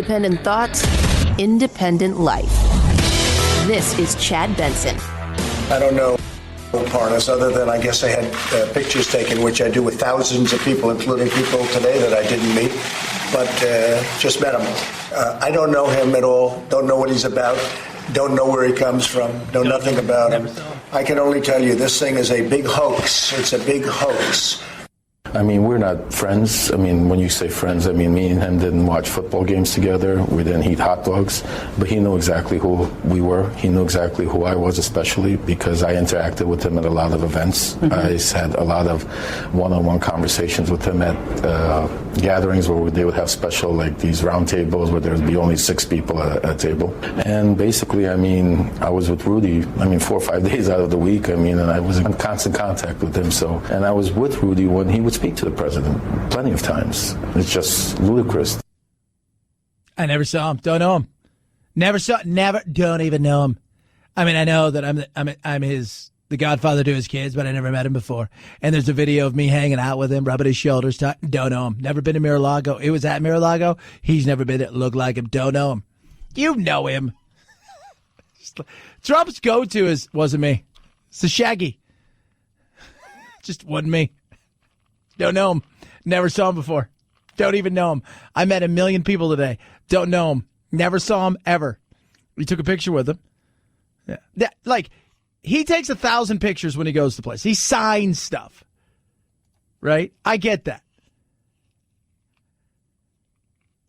independent thoughts, independent life. This is Chad Benson. I don't know Parnas, other than I guess I had pictures taken, which I do with thousands of people, including people today that I didn't meet, but just met him. I don't know him at all, don't know what he's about, don't know where he comes from, know nothing about him. I can only tell you this thing is a big hoax. It's a big hoax. I mean, we're not friends. I mean, when you say friends, I mean, me and him didn't watch football games together. We didn't eat hot dogs. But he knew exactly who we were. He knew exactly who I was, especially because I interacted with him at a lot of events. Mm-hmm. I had a lot of one-on-one conversations with him at gatherings where they would have special, like these round tables where there would be only 6 people at a table. And basically, I mean, I was with Rudy, 4 or 5 days out of the week. I mean, and I was in constant contact with him. So, and I was with Rudy when he would speak to the president plenty of times. It's just ludicrous. I never saw him. Don't know him. Don't even know him. I mean, I know that I'm the godfather to his kids, but I never met him before. And there's a video of me hanging out with him, rubbing his shoulders. Don't know him. Never been to Mar-a-Lago. It was at Mar-a-Lago. He's never been. It looked like him. Don't know him. You know him. Trump's go-to wasn't me. It's the Shaggy. Just wasn't me. Don't know him. Never saw him before. Don't even know him. I met 1 million people today. Don't know him. Never saw him ever. We took a picture with him. Yeah. He takes 1,000 pictures when he goes to place. He signs stuff. Right? I get that.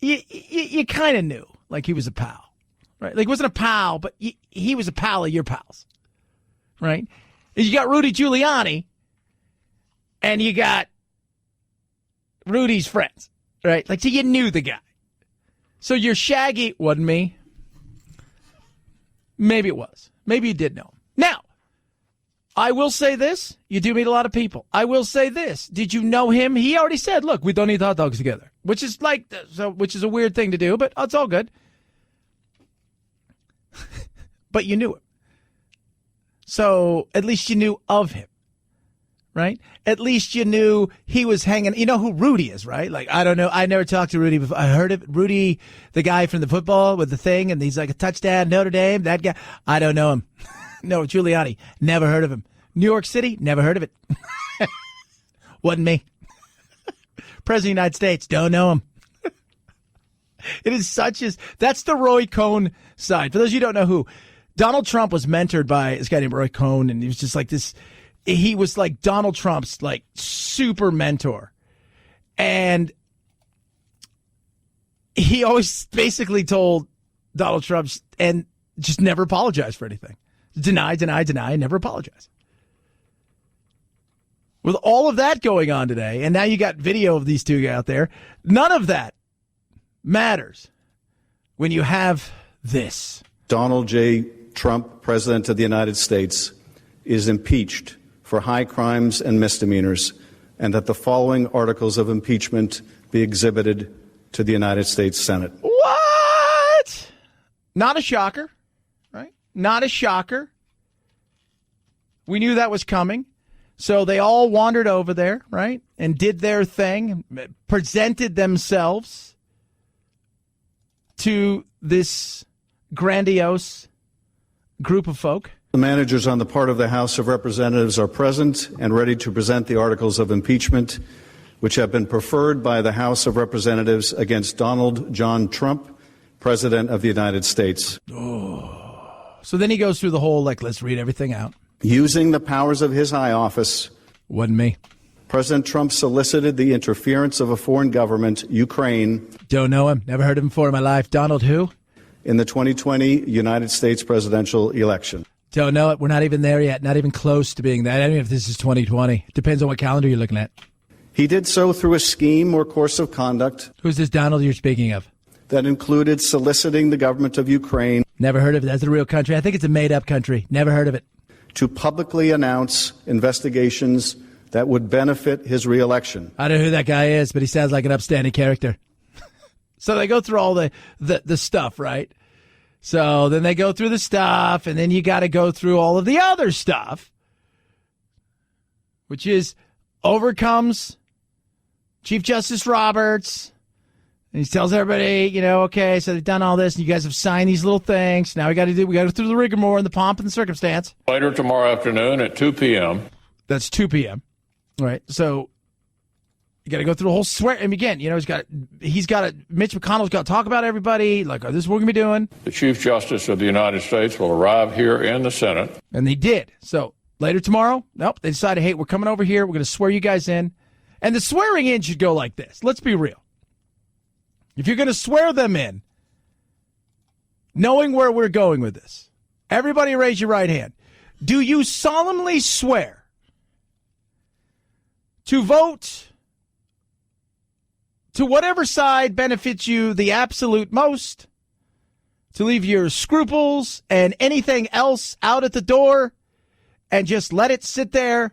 You kind of knew. Like he was a pal. Right? Like he wasn't a pal, but he was a pal of your pals. Right? You got Rudy Giuliani. And you got Rudy's friends, right? Like, so you knew the guy. So your Shaggy wasn't me. Maybe it was. Maybe you did know him. Now, I will say this. You do meet a lot of people. I will say this. Did you know him? He already said, look, we don't eat hot dogs together, which is a weird thing to do, but it's all good. But you knew him. So at least you knew of him. Right? At least you knew he was hanging. You know who Rudy is, right? Like, I don't know. I never talked to Rudy before. I heard of Rudy, the guy from the football with the thing, and he's like a touchdown, Notre Dame, that guy. I don't know him. No, Giuliani. Never heard of him. New York City? Never heard of it. Wasn't me. President of the United States? Don't know him. It is that's the Roy Cohn side. For those of you who don't know who, Donald Trump was mentored by this guy named Roy Cohn, and he was just like this. He was like Donald Trump's like super mentor. And he always basically told Donald Trump and just never apologized for anything. Deny, never apologize. With all of that going on today, and now you got video of these two out there, none of that matters when you have this. Donald J. Trump, President of the United States, is impeached for high crimes and misdemeanors, and that the following articles of impeachment be exhibited to the United States Senate. What? Not a shocker, right? Not a shocker. We knew that was coming. So they all wandered over there, right, and did their thing, presented themselves to this grandiose group of folk. The managers on the part of the House of Representatives are present and ready to present the articles of impeachment, which have been preferred by the House of Representatives against Donald John Trump, President of the United States. Oh. So then he goes through the whole, let's read everything out. Using the powers of his high office. Wasn't me. President Trump solicited the interference of a foreign government, Ukraine. Don't know him. Never heard of him before in my life. Donald who? In the 2020 United States presidential election. Don't know it. We're not even there yet. Not even close to being that. I don't know if this is 2020. Depends on what calendar you're looking at. He did so through a scheme or course of conduct. Who's this Donald you're speaking of? That included soliciting the government of Ukraine. Never heard of it. That's a real country. I think it's a made-up country. Never heard of it. To publicly announce investigations that would benefit his reelection. I don't know who that guy is, but he sounds like an upstanding character. So they go through all the stuff, right? So then they go through the stuff, and then you got to go through all of the other stuff, which is overcomes Chief Justice Roberts And he tells everybody, okay, so they've done all this, and you guys have signed these little things. Now we got to go through the rigmarole and the pomp and the circumstance. Later tomorrow afternoon at 2 p.m. That's 2 p.m. All right, so you got to go through the whole swear. And again, Mitch McConnell's got to talk about everybody. Like, this is what we're going to be doing. The Chief Justice of the United States will arrive here in the Senate. And they did. So later tomorrow, nope, they decided, hey, we're coming over here. We're going to swear you guys in. And the swearing in should go like this. Let's be real. If you're going to swear them in, knowing where we're going with this, everybody raise your right hand. Do you solemnly swear to vote to whatever side benefits you the absolute most, to leave your scruples and anything else out at the door and just let it sit there?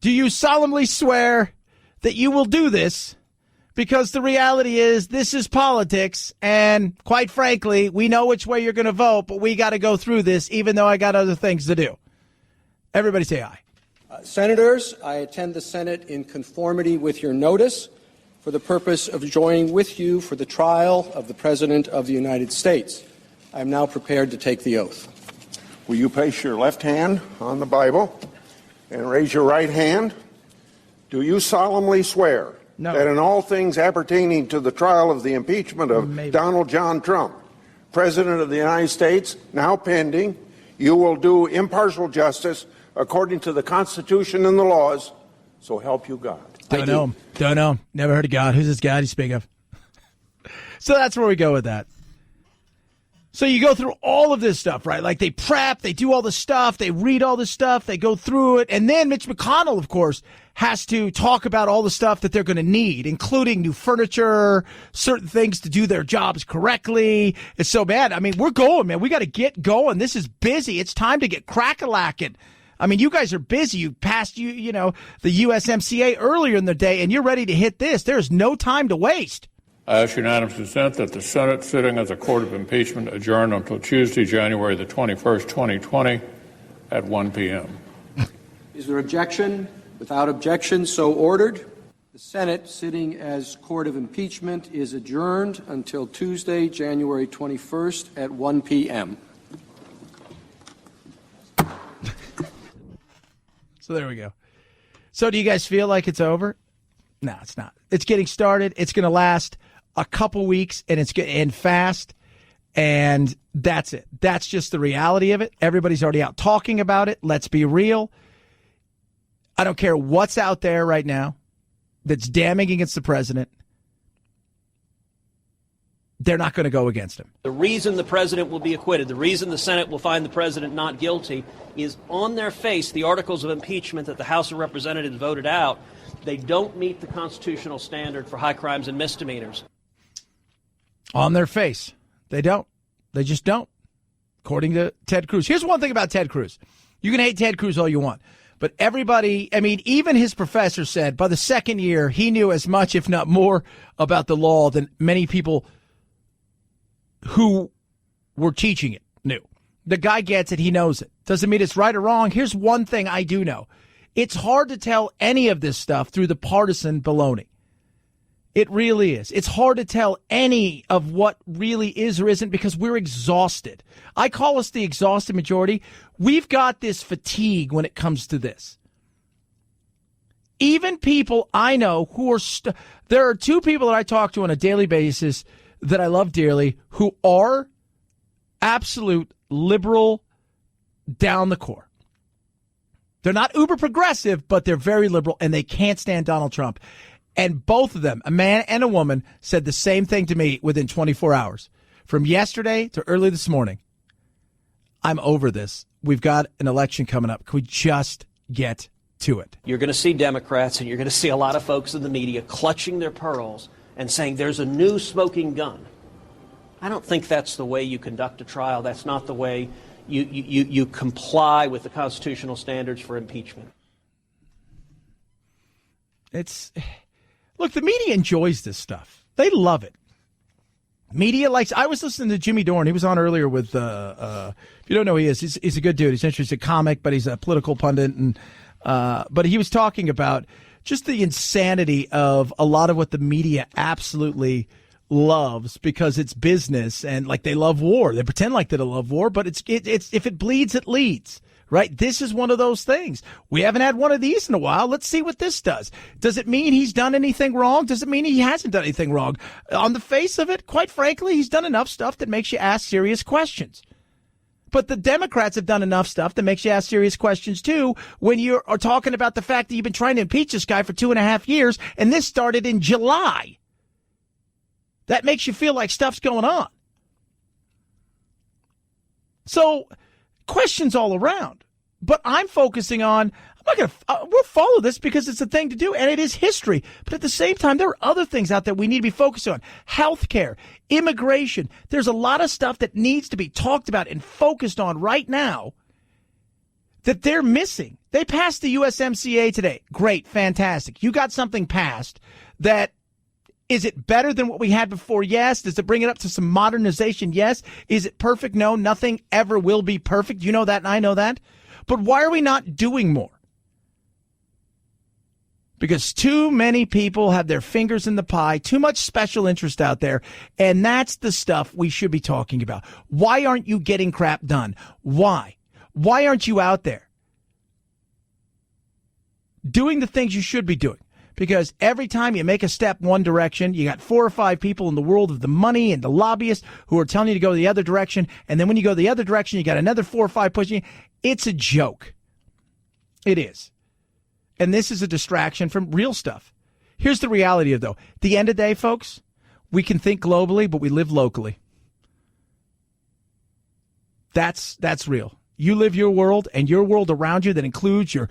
Do you solemnly swear that you will do this? Because the reality is this is politics, and quite frankly, we know which way you're going to vote, but we got to go through this even though I got other things to do. Everybody say aye. Senators, I attend the Senate in conformity with your notice for the purpose of joining with you for the trial of the President of the United States. I am now prepared to take the oath. Will you place your left hand on the Bible and raise your right hand? Do you solemnly swear that in all things appertaining to the trial of the impeachment of Donald John Trump, President of the United States, now pending, you will do impartial justice according to the Constitution and the laws, so help you God? Don't know him. Don't know him. Never heard of God. Who's this God you speak of? So that's where we go with that. So you go through all of this stuff, right? Like they prep, they do all this stuff, they read all this stuff, they go through it. And then Mitch McConnell, of course, has to talk about all the stuff that they're going to need, including new furniture, certain things to do their jobs correctly. It's so bad. I mean, we're going, man. We got to get going. This is busy. It's time to get crack-a-lacking. I mean, you guys are busy. You passed, the USMCA earlier in the day, and you're ready to hit this. There's no time to waste. I ask unanimous consent that the Senate sitting as a court of impeachment adjourn until Tuesday, January the 21st, 2020 at 1 p.m. Is there objection? Without objection, so ordered. The Senate sitting as court of impeachment is adjourned until Tuesday, January 21st at 1 p.m. So there we go. So do you guys feel like it's over? No, it's not. It's getting started. It's going to last a couple weeks, and it's going to end fast, and that's it. That's just the reality of it. Everybody's already out talking about it. Let's be real. I don't care what's out there right now that's damning against the president. They're not going to go against him. The reason the president will be acquitted, the reason the Senate will find the president not guilty is on their face, the articles of impeachment that the House of Representatives voted out, they don't meet the constitutional standard for high crimes and misdemeanors. On their face. They don't. They just don't. According to Ted Cruz. Here's one thing about Ted Cruz. You can hate Ted Cruz all you want. But everybody, I mean, even his professor said by the second year, he knew as much, if not more, about the law than many people who were teaching it knew. The guy gets it. He knows it. Doesn't mean it's right or wrong. Here's one thing I do know. It's hard to tell any of this stuff through the partisan baloney. It really is. It's hard to tell any of what really is or isn't because we're exhausted. I call us the exhausted majority. We've got this fatigue when it comes to this. Even people I know who are there are two people that I talk to on a daily basis that I love dearly who are absolute liberal down the core. They're not uber progressive, but they're very liberal, and they can't stand Donald Trump. And both of them, a man and a woman, said the same thing to me within 24 hours. From yesterday to early this morning, I'm over this. We've got an election coming up. Can we just get to it? You're going to see Democrats and you're going to see a lot of folks in the media clutching their pearls and saying there's a new smoking gun. I don't think that's the way you conduct a trial. That's not the way you comply with the constitutional standards for impeachment. Look, the media enjoys this stuff. They love it. Media likes. I was listening to Jimmy Dorn. He was on earlier with. If you don't know who he is, he's a good dude. He's an interesting comic, but he's a political pundit. And but he was talking about just the insanity of a lot of what the media absolutely loves because it's business and like they love war. They pretend like they don't love war, but it's if it bleeds, it leads. Right? This is one of those things. We haven't had one of these in a while. Let's see what this does. Does it mean he's done anything wrong? Does it mean he hasn't done anything wrong? On the face of it, quite frankly, he's done enough stuff that makes you ask serious questions. But the Democrats have done enough stuff that makes you ask serious questions, too, when you are talking about the fact that you've been trying to impeach this guy for 2.5 years, and this started in July. That makes you feel like stuff's going on. So, questions all around. But I'm focusing on, I'm not going to, we'll follow this because it's a thing to do, and it is history. But at the same time, there are other things out there we need to be focused on. Healthcare, immigration. There's a lot of stuff that needs to be talked about and focused on right now that they're missing. They passed the USMCA today. Great, fantastic. You got something passed that, is it better than what we had before? Yes. Does it bring it up to some modernization? Yes. Is it perfect? No, nothing ever will be perfect. You know that, and I know that. But why are we not doing more? Because too many people have their fingers in the pie, too much special interest out there, and that's the stuff we should be talking about. Why aren't you getting crap done? Why? Why aren't you out there doing the things you should be doing? Because every time you make a step one direction, you got 4 or 5 people in the world of the money and the lobbyists who are telling you to go the other direction. And then when you go the other direction, you got another 4 or 5 pushing you. It's a joke. It is. And this is a distraction from real stuff. Here's the reality of, though. At the end of the day, folks, we can think globally, but we live locally. That's real. You live your world, and your world around you that includes your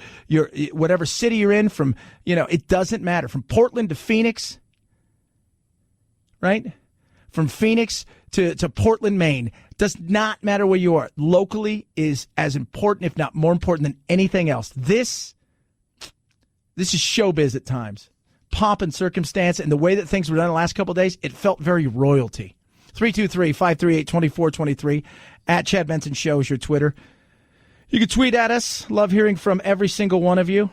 whatever city you're in, from, it doesn't matter. From Portland to Phoenix, right? From Phoenix to Portland, Maine. Does not matter where you are. Locally is as important, if not more important, than anything else. This is showbiz at times. Pomp and circumstance, and the way that things were done the last couple of days, it felt very royalty. 323-538-2423. At Chad Benson Show is your Twitter. You can tweet at us. Love hearing from every single one of you.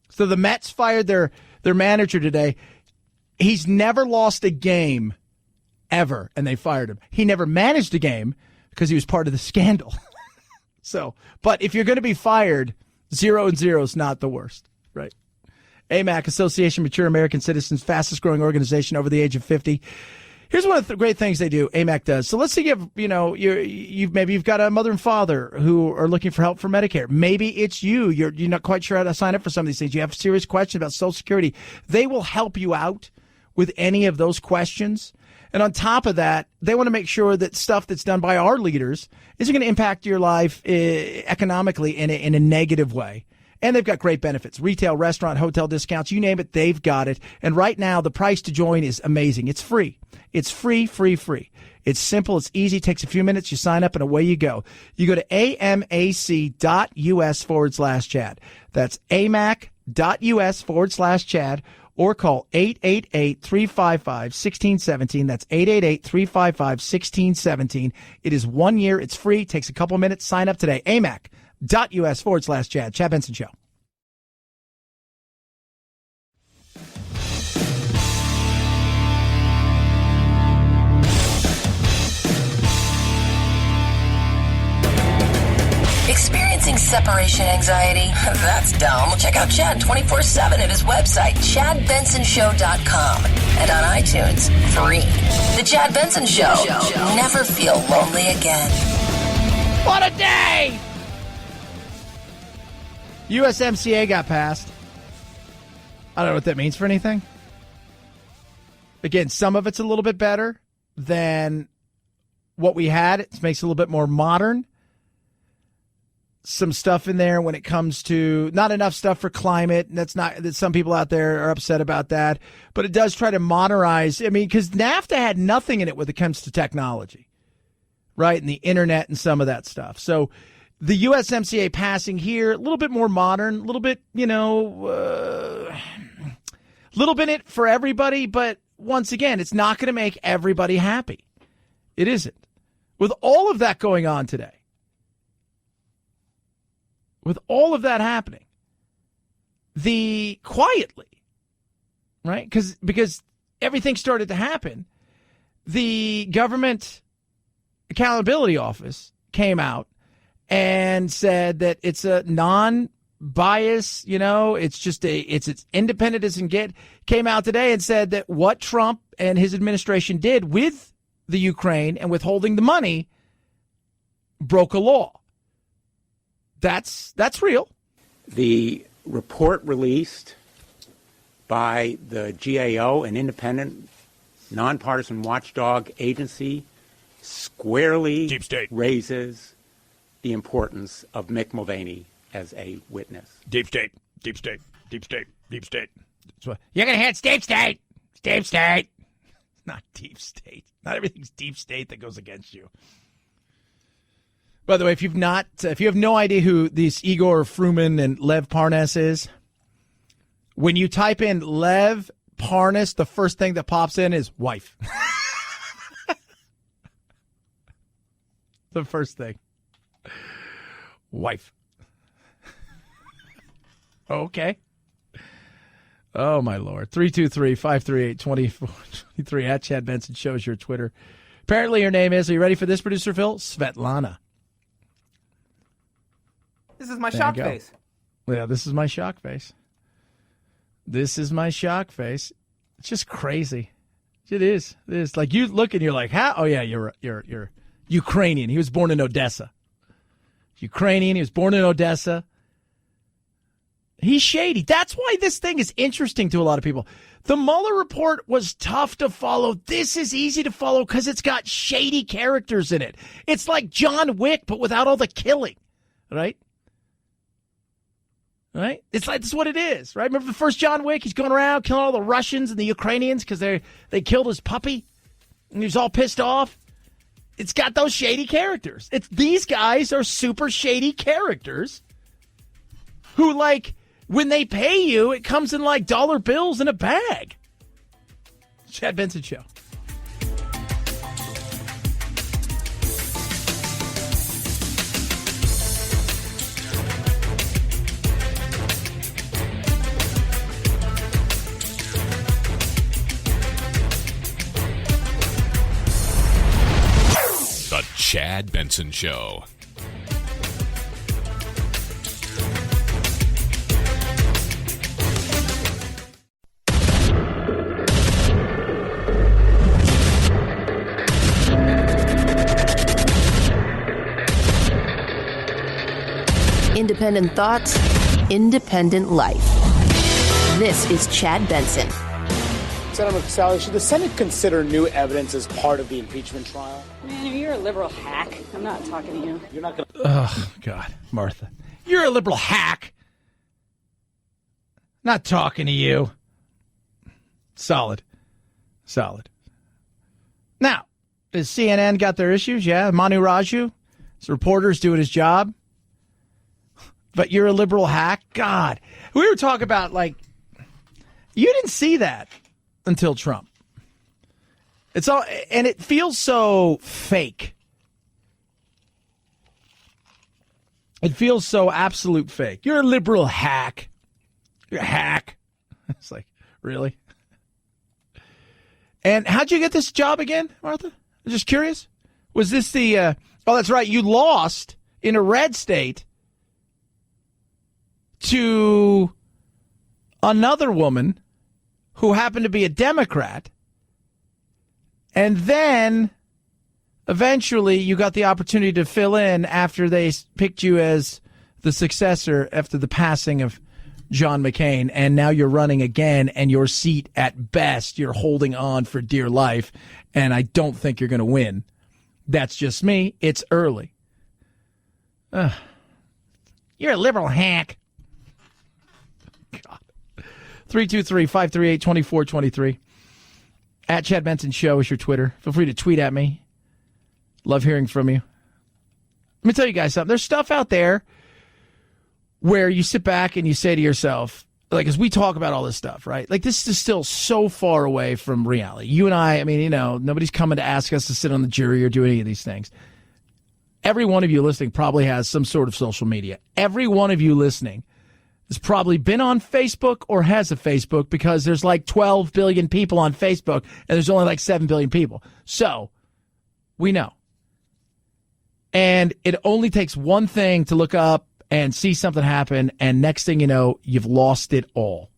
So the Mets fired their manager today. He's never lost a game ever, and they fired him. He never managed a game because he was part of the scandal. But if you're going to be fired, 0-0 is not the worst, right? AMAC, Association of Mature American Citizens, fastest growing organization over the age of 50. Here's one of the great things they do, AMAC does. So let's say you've got a mother and father who are looking for help for Medicare. Maybe it's you. You're not quite sure how to sign up for some of these things. You have serious questions about Social Security. They will help you out with any of those questions. And on top of that, they want to make sure that stuff that's done by our leaders isn't going to impact your life economically in a negative way. And they've got great benefits. Retail, restaurant, hotel discounts, you name it, they've got it. And right now, the price to join is amazing. It's free. It's free. It's simple. It's easy. It takes a few minutes. You sign up and away you go. You go to amac.us/Chad. That's amac.us/Chad. Or call 888-355-1617. That's 888-355-1617. It is 1 year. It's free. It takes a couple minutes. Sign up today. amac.us/Chad. Chad Benson Show. Experiencing separation anxiety? That's dumb. Check out Chad 24/7 at his website, ChadBensonShow.com, and on iTunes, free. The Chad Benson Show. Never feel lonely again. What a day! USMCA got passed. I don't know what that means for anything. Again, some of it's a little bit better than what we had. It makes it a little bit more modern. Some stuff in there when it comes to not enough stuff for climate. That some people out there are upset about that, but it does try to modernize. I mean, because NAFTA had nothing in it when it comes to technology, right? And the internet and some of that stuff. So the USMCA passing here, a little bit more modern, a little bit, little bit it for everybody. But once again, it's not going to make everybody happy. It isn't. With all of that going on today, with all of that happening, quietly, right? Because everything started to happen. The Government Accountability Office came out and said that it's a non-bias, it's just it's independent as can get. Came out today and said that what Trump and his administration did with the Ukraine and withholding the money broke a law. That's real. The report released by the GAO, an independent, nonpartisan watchdog agency, squarely raises the importance of Mick Mulvaney as a witness. Deep state. You're going to hit deep state. Deep state. Not deep state. Not everything's deep state that goes against you. By the way, if you have no idea who these Igor Fruman and Lev Parnas is, when you type in Lev Parnas, the first thing that pops in is wife. The first thing. Wife. Okay. Oh, my Lord. 323-538-2423 at Chad Benson shows your Twitter. Apparently your name is, are you ready for this, producer Phil? Svetlana. This is my shock face. Yeah, this is my shock face. This is my shock face. It's just crazy. It is. It is. Like, you look and you're like, how? Oh, yeah, you're Ukrainian. He was born in Odessa. Ukrainian. He was born in Odessa. He's shady. That's why this thing is interesting to a lot of people. The Mueller report was tough to follow. This is easy to follow because it's got shady characters in it. It's like John Wick, but without all the killing, right? Right? It's like, that's what it is, right? Remember the first John Wick? He's going around killing all the Russians and the Ukrainians because they killed his puppy, and he was all pissed off. It's got those shady characters. These guys are super shady characters who, like, when they pay you, it comes in like dollar bills in a bag. Chad Benson Show. The Chad Benson Show. Independent thoughts, independent life. This is Chad Benson. Senator Casale, should the Senate consider new evidence as part of the impeachment trial? Man, you're a liberal hack. I'm not talking to you. You're not going to... Oh, God, Martha. You're a liberal hack. Not talking to you. Solid. Now, has CNN got their issues? Yeah, Manu Raju. His reporter's doing his job. But you're a liberal hack? God. We were talking about, like, you didn't see that until Trump. It's all, and it feels so fake. It feels so absolute fake. You're a liberal hack. You're a hack. It's like, really? And how'd you get this job again, Martha? I'm just curious. Was this the, oh, that's right. You lost in a red state to another woman who happened to be a Democrat. And then eventually you got the opportunity to fill in after they picked you as the successor after the passing of John McCain. And now you're running again, and your seat at best you're holding on for dear life. And I don't think you're going to win. That's just me. It's early. You're a liberal hack. God. 323-538-2423. At Chad Benson Show is your Twitter. Feel free to tweet at me. Love hearing from you. Let me tell you guys something. There's stuff out there where you sit back and you say to yourself, like, as we talk about all this stuff, right? Like, this is still so far away from reality. You and I mean, you know, nobody's coming to ask us to sit on the jury or do any of these things. Every one of you listening probably has some sort of social media. Every one of you listening has probably been on Facebook or has a Facebook because there's like 12 billion people on Facebook and there's only like 7 billion people. So we know. And it only takes one thing to look up and see something happen. And next thing you know, you've lost it all.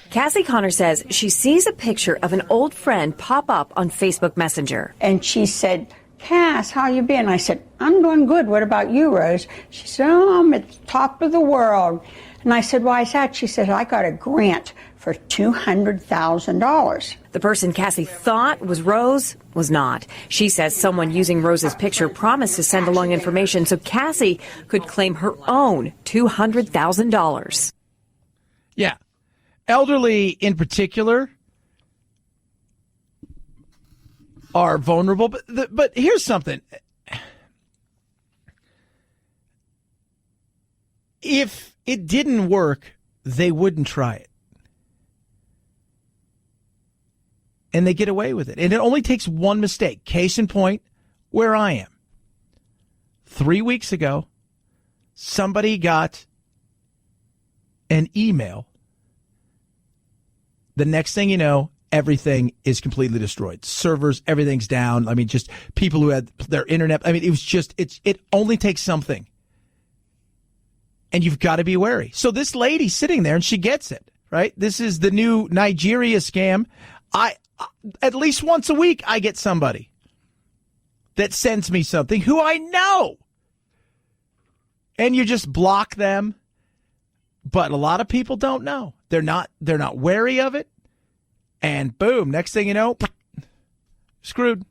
Cassie Connor says she sees a picture of an old friend pop up on Facebook Messenger. And she said, Cass, how you been? I said, I'm doing good. What about you, Rose? She said, oh, I'm at the top of the world. And I said, why is that? She said, I got a grant for $200,000. The person Cassie thought was Rose was not. She says someone using Rose's picture promised to send along information so Cassie could claim her own $200,000. Yeah. Elderly in particular are vulnerable. But here's something. If it didn't work, they wouldn't try it. And they get away with it. And it only takes one mistake. Case in point, where I am. 3 weeks ago, somebody got an email. The next thing you know, everything is completely destroyed. Servers, everything's down. I mean, just people who had their internet. I mean, it was just, it only takes something. And you've got to be wary. So this lady's sitting there and she gets it, right? This is the new Nigeria scam. At least once a week, I get somebody that sends me something who I know. And you just block them. But a lot of people don't know. They're not wary of it. And boom, next thing you know, screwed.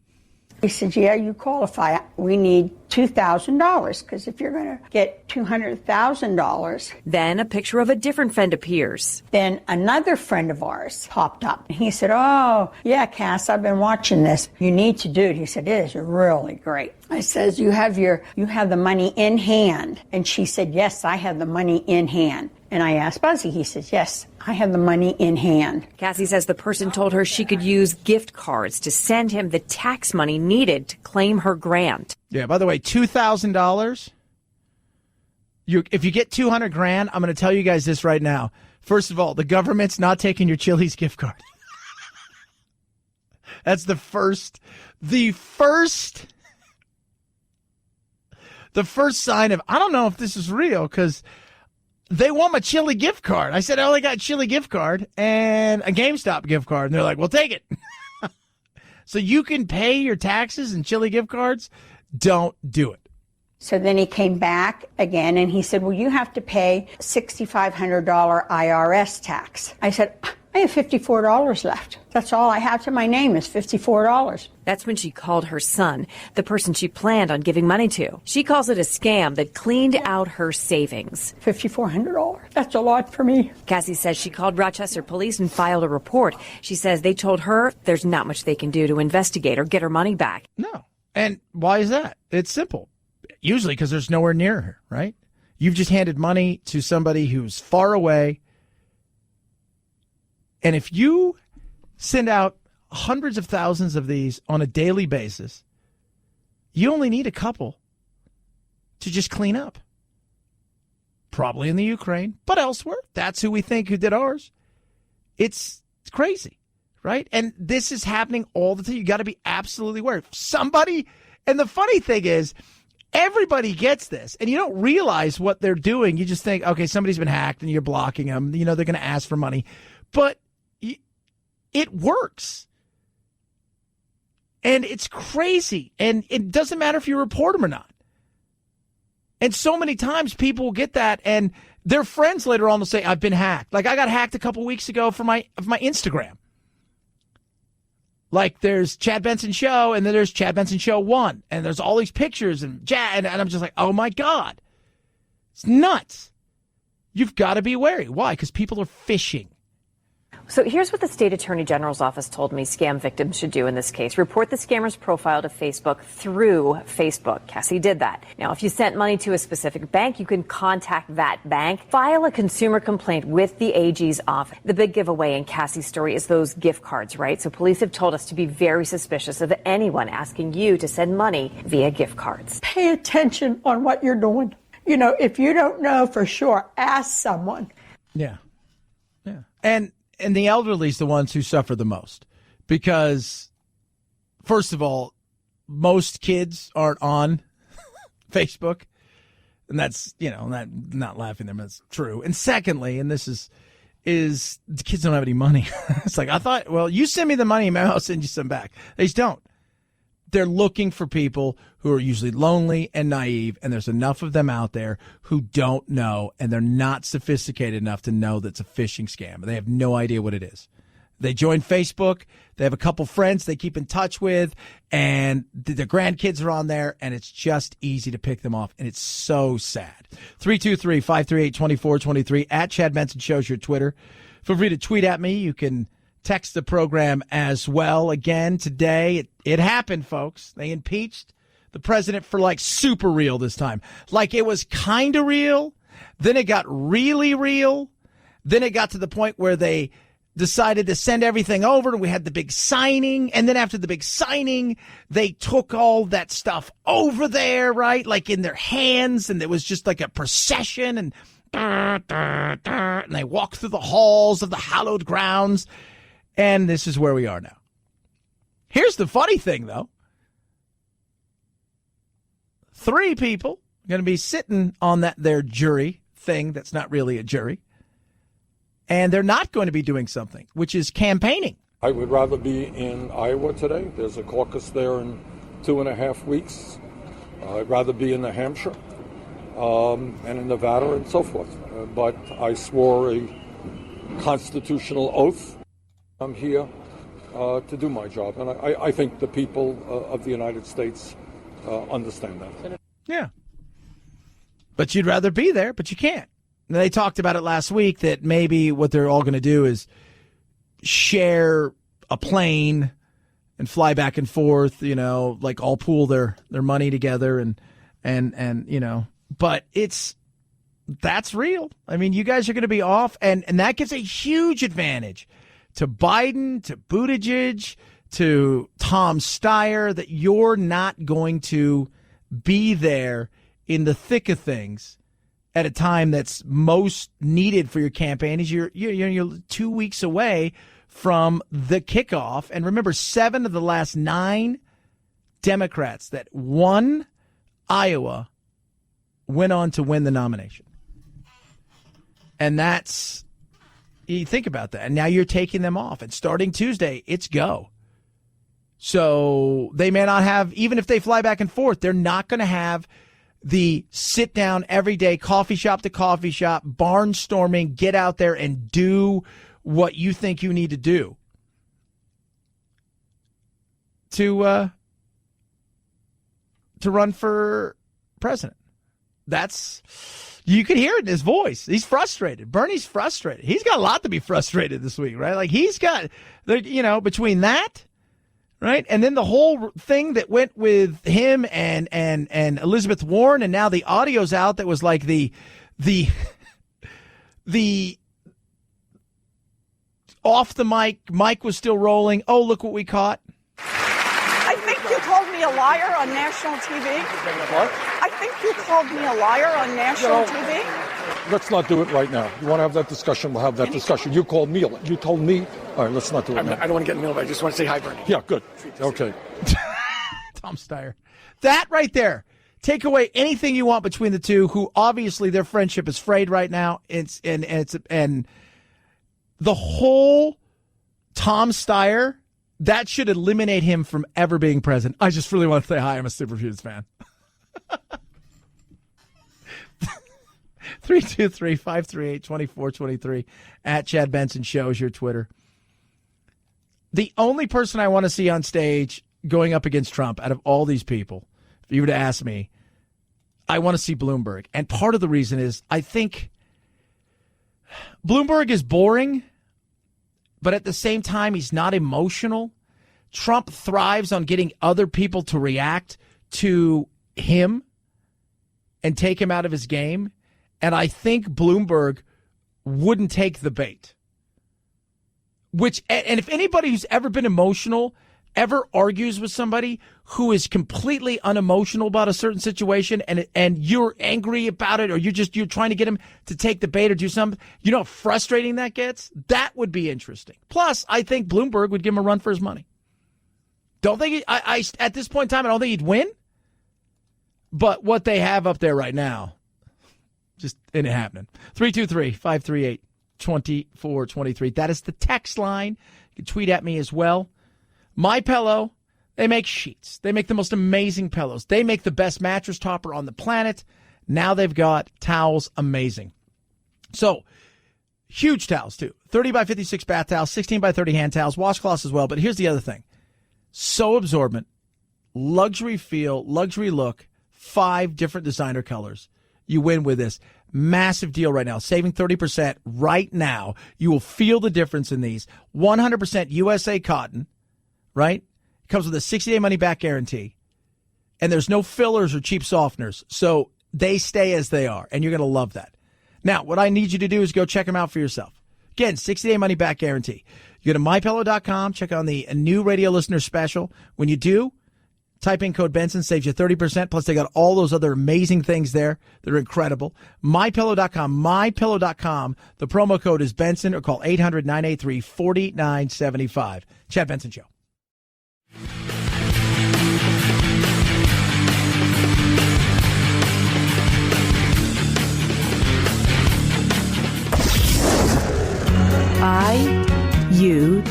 He said, yeah, you qualify. We need $2,000 because if you're going to get $200,000. Then a picture of a different friend appears. Then another friend of ours popped up. He said, oh, yeah, Cass, I've been watching this. You need to do it. He said, it is really great. I says, you have the money in hand. And she said, yes, I have the money in hand. And I asked Buzzy. He says, yes, I have the money in hand. Cassie says the person told her she could use gift cards to send him the tax money needed to claim her grant. Yeah, by the way, $2,000. If you get $200,000, I'm going to tell you guys this right now. First of all, the government's not taking your Chili's gift card. That's the first sign of, I don't know if this is real, because they want my Chili gift card. I said, I only got a Chili gift card and a GameStop gift card. And they're like, well, take it. So you can pay your taxes and Chili gift cards. Don't do it. So then he came back again and he said, well, you have to pay $6,500 IRS tax. I said, I have $54 left. That's all I have to my name is $54. That's when she called her son, the person she planned on giving money to. She calls it a scam that cleaned out her savings. $5,400. That's a lot for me. Cassie says she called Rochester police and filed a report. She says they told her there's not much they can do to investigate or get her money back. No. And why is that? It's simple. Usually because there's nowhere near her, right? You've just handed money to somebody who's far away. And if you send out hundreds of thousands of these on a daily basis, you only need a couple to just clean up. Probably in the Ukraine, but elsewhere. That's who we think who did ours. It's crazy, right? And this is happening all the time. You got to be absolutely aware. Somebody, and the funny thing is, everybody gets this, and you don't realize what they're doing. You just think, okay, somebody's been hacked, and you're blocking them. You know, they're going to ask for money. But it works. And it's crazy. And it doesn't matter if you report them or not. And so many times people will get that, and their friends later on will say, I've been hacked. Like I got hacked a couple weeks ago for my Instagram. Like there's Chad Benson Show, and then there's Chad Benson Show 1. And there's all these pictures, and I'm just like, oh my God. It's nuts. You've got to be wary. Why? Because people are phishing. So here's what the state attorney general's office told me scam victims should do in this case. Report the scammer's profile to Facebook through Facebook. Cassie did that. Now, if you sent money to a specific bank, you can contact that bank. File a consumer complaint with the AG's office. The big giveaway in Cassie's story is those gift cards, right? So police have told us to be very suspicious of anyone asking you to send money via gift cards. Pay attention on what you're doing. You know, if you don't know for sure, ask someone. Yeah. Yeah. And the elderly is the ones who suffer the most because, first of all, most kids aren't on Facebook. And that's, not laughing at them. That's true. And secondly, and this is the kids don't have any money. It's like, I thought, well, you send me the money, maybe I'll send you some back. They just don't. They're looking for people who are usually lonely and naive, and there's enough of them out there who don't know, and they're not sophisticated enough to know that's a phishing scam. They have no idea what it is. They join Facebook. They have a couple friends they keep in touch with, and their grandkids are on there, and it's just easy to pick them off, and it's so sad. 323-538-2423 at Chad Benson Show's your Twitter. Feel free to tweet at me. You can text the program as well. Again, today, it happened, folks. They impeached the president for super real this time. Like it was kind of real. Then it got really real. Then it got to the point where they decided to send everything over, and we had the big signing. And then after the big signing, they took all that stuff over there, right? Like in their hands. And it was just like a procession, and they walked through the halls of the hallowed grounds. And this is where we are now. Here's the funny thing, though. 3 people are going to be sitting on their jury thing that's not really a jury. And they're not going to be doing something, which is campaigning. I would rather be in Iowa today. There's a caucus there in 2.5 weeks. I'd rather be in New Hampshire and in Nevada and so forth. But I swore a constitutional oath. I'm here to do my job, and I think the people of the United States understand that. Yeah. But you'd rather be there, but you can't. And they talked about it last week that maybe what they're all going to do is share a plane and fly back and forth, all pool their money together and but that's real. I mean, you guys are going to be off, and that gives a huge advantage to Biden, to Buttigieg, to Tom Steyer, that you're not going to be there in the thick of things at a time that's most needed for your campaign. Is you're 2 weeks away from the kickoff. And remember, 7 of the last 9 Democrats that won Iowa went on to win the nomination. And that's, you think about that. And now you're taking them off. And starting Tuesday, it's go. So they may not have, even if they fly back and forth, they're not going to have the sit down every day, coffee shop to coffee shop, barnstorming, get out there and do what you think you need to do to run for president. You can hear it in his voice. He's frustrated. Bernie's frustrated. He's got a lot to be frustrated this week, right? Like he's got, between that, right, and then the whole thing that went with him and Elizabeth Warren, and now the audio's out that was like the off the mic was still rolling. Oh, look what we caught. I think you called me a liar on national TV. What? I think you called me a liar on national TV. Let's not do it right now. You want to have that discussion, we'll have that discussion. You called me. You told me. All right, let's not do it now. I don't want to get in the middle of it. I just want to say hi, Bernie. Yeah, good. Okay. Tom Steyer. That right there. Take away anything you want between the two, who obviously their friendship is frayed right now. And the whole Tom Steyer, that should eliminate him from ever being president. I just really want to say hi. I'm a Superfeuds fan. 323-538-2423 at Chad Benson Show is your Twitter. The only person I want to see on stage going up against Trump out of all these people, if you were to ask me, I want to see Bloomberg. And part of the reason is I think Bloomberg is boring, but at the same time, he's not emotional. Trump thrives on getting other people to react to him and take him out of his game. And I think Bloomberg wouldn't take the bait. And if anybody who's ever been emotional ever argues with somebody who is completely unemotional about a certain situation and you're angry about it, or you're trying to get him to take the bait or do something, you know how frustrating that gets? That would be interesting. Plus, I think Bloomberg would give him a run for his money. Don't think I at this point in time, I don't think he'd win. But what they have up there right now, just ain't happening. 323-538-2423. That is the text line. You can tweet at me as well. MyPillow, they make sheets. They make the most amazing pillows. They make the best mattress topper on the planet. Now they've got towels. Amazing. So, huge towels, too. 30 by 56 bath towels, 16 by 30 hand towels, washcloths as well. But here's the other thing. So absorbent, luxury feel, luxury look, 5 different designer colors. You win with this. Massive deal right now. Saving 30% right now. You will feel the difference in these. 100% USA cotton, right? It comes with a 60-day money-back guarantee. And there's no fillers or cheap softeners. So they stay as they are, and you're going to love that. Now, what I need you to do is go check them out for yourself. Again, 60-day money-back guarantee. You go to MyPillow.com, check on the new radio listener special. When you do, type in code Benson, saves you 30%. Plus, they got all those other amazing things there that are incredible. MyPillow.com, MyPillow.com. The promo code is Benson, or call 800-983-4975. Chad Benson Show. I, you,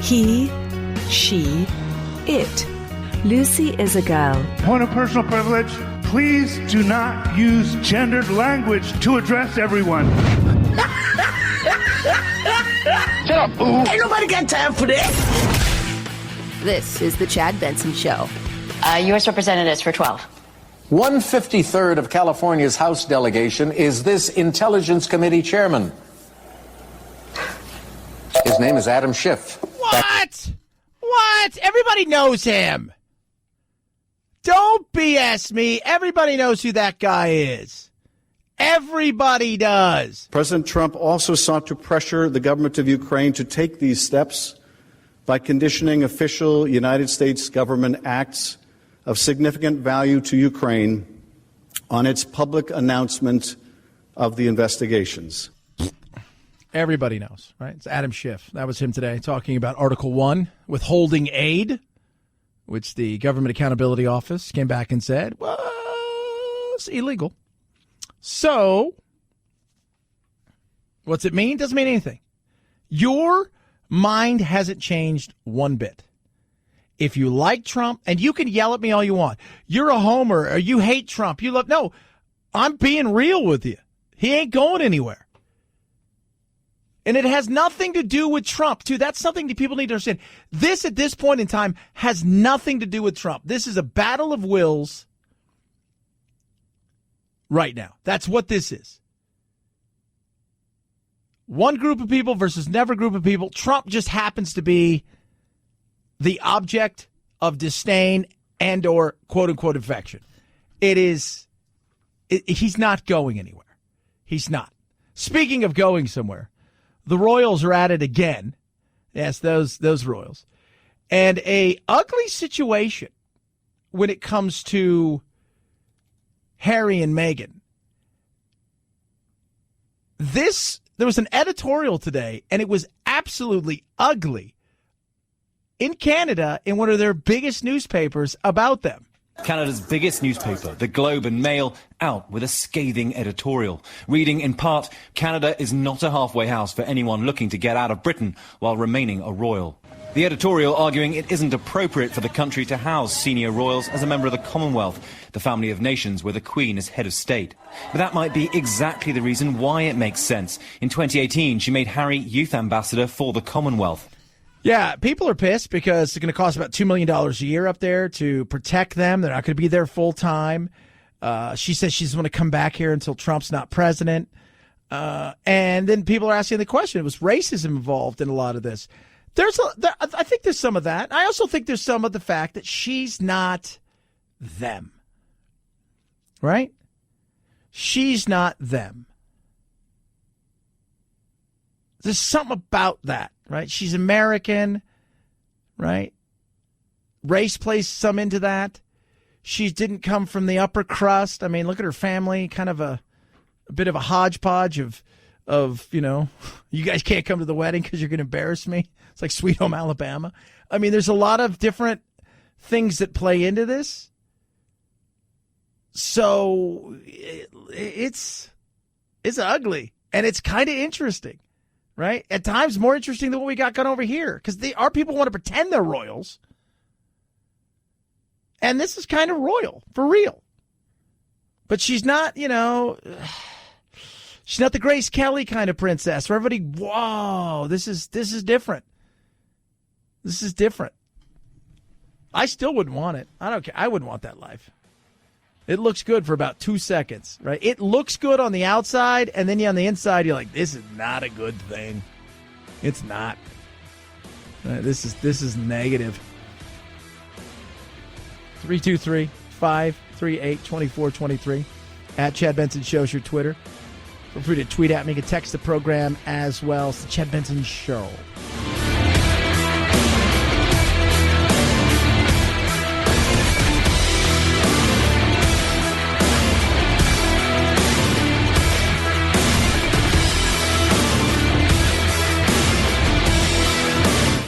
he, she, it. Lucy is a girl. Point of personal privilege, please do not use gendered language to address everyone. Shut up, boo. Ain't nobody got time for this. This is the Chad Benson Show. U.S. Representatives for 12. 153rd of California's House delegation is this Intelligence Committee chairman. His name is Adam Schiff. What? What? Everybody knows him. Don't BS me. Everybody knows who that guy is. Everybody does. President Trump also sought to pressure the government of Ukraine to take these steps by conditioning official United States government acts of significant value to Ukraine on its public announcement of the investigations. Everybody knows, right? It's Adam Schiff. That was him today talking about Article 1, withholding aid, which the Government Accountability Office came back and said was illegal. So, what's it mean? Doesn't mean anything. Your mind hasn't changed one bit. If you like Trump, and you can yell at me all you want, you're a homer, or you hate Trump, you love, no, I'm being real with you. He ain't going anywhere. And it has nothing to do with Trump, too. That's something that people need to understand. This, at this point in time, has nothing to do with Trump. This is a battle of wills right now. That's what this is. One group of people versus another group of people. Trump just happens to be the object of disdain and or quote-unquote affection. He's not going anywhere. He's not. Speaking of going somewhere, the Royals are at it again. Yes, those Royals. And a ugly situation when it comes to Harry and Meghan. There was an editorial today, and it was absolutely ugly in Canada in one of their biggest newspapers about them. Canada's biggest newspaper, The Globe and Mail, out with a scathing editorial. Reading in part, Canada is not a halfway house for anyone looking to get out of Britain while remaining a royal. The editorial arguing it isn't appropriate for the country to house senior royals as a member of the Commonwealth, the family of nations where the Queen is head of state. But that might be exactly the reason why it makes sense. In 2018, she made Harry youth ambassador for the Commonwealth. Yeah, people are pissed because it's going to cost about $2 million a year up there to protect them. They're not going to be there full time. She says she's going to come back here until Trump's not president. And then people are asking the question, was racism involved in a lot of this? I think there's some of that. I also think there's some of the fact that she's not them. Right? She's not them. There's something about that, right? She's American, right? Race plays some into that. She didn't come from the upper crust. I mean, look at her family, kind of a bit of a hodgepodge of, you guys can't come to the wedding because you're going to embarrass me. It's like Sweet Home Alabama. I mean, there's a lot of different things that play into this. So it's ugly, and it's kind of interesting, right? At times more interesting than what we got going over here, because our people want to pretend they're royals. And this is kind of royal, for real. But she's not, she's not the Grace Kelly kind of princess where everybody, whoa, this is different. This is different. I still wouldn't want it. I don't care. I wouldn't want that life. It looks good for about 2 seconds, right? It looks good on the outside, and then on the inside, you're like, this is not a good thing. It's not. This is negative. 323-538-2423. At Chad Benson Show is your Twitter. Feel free to tweet at me. You can text the program as well. It's the Chad Benson Show.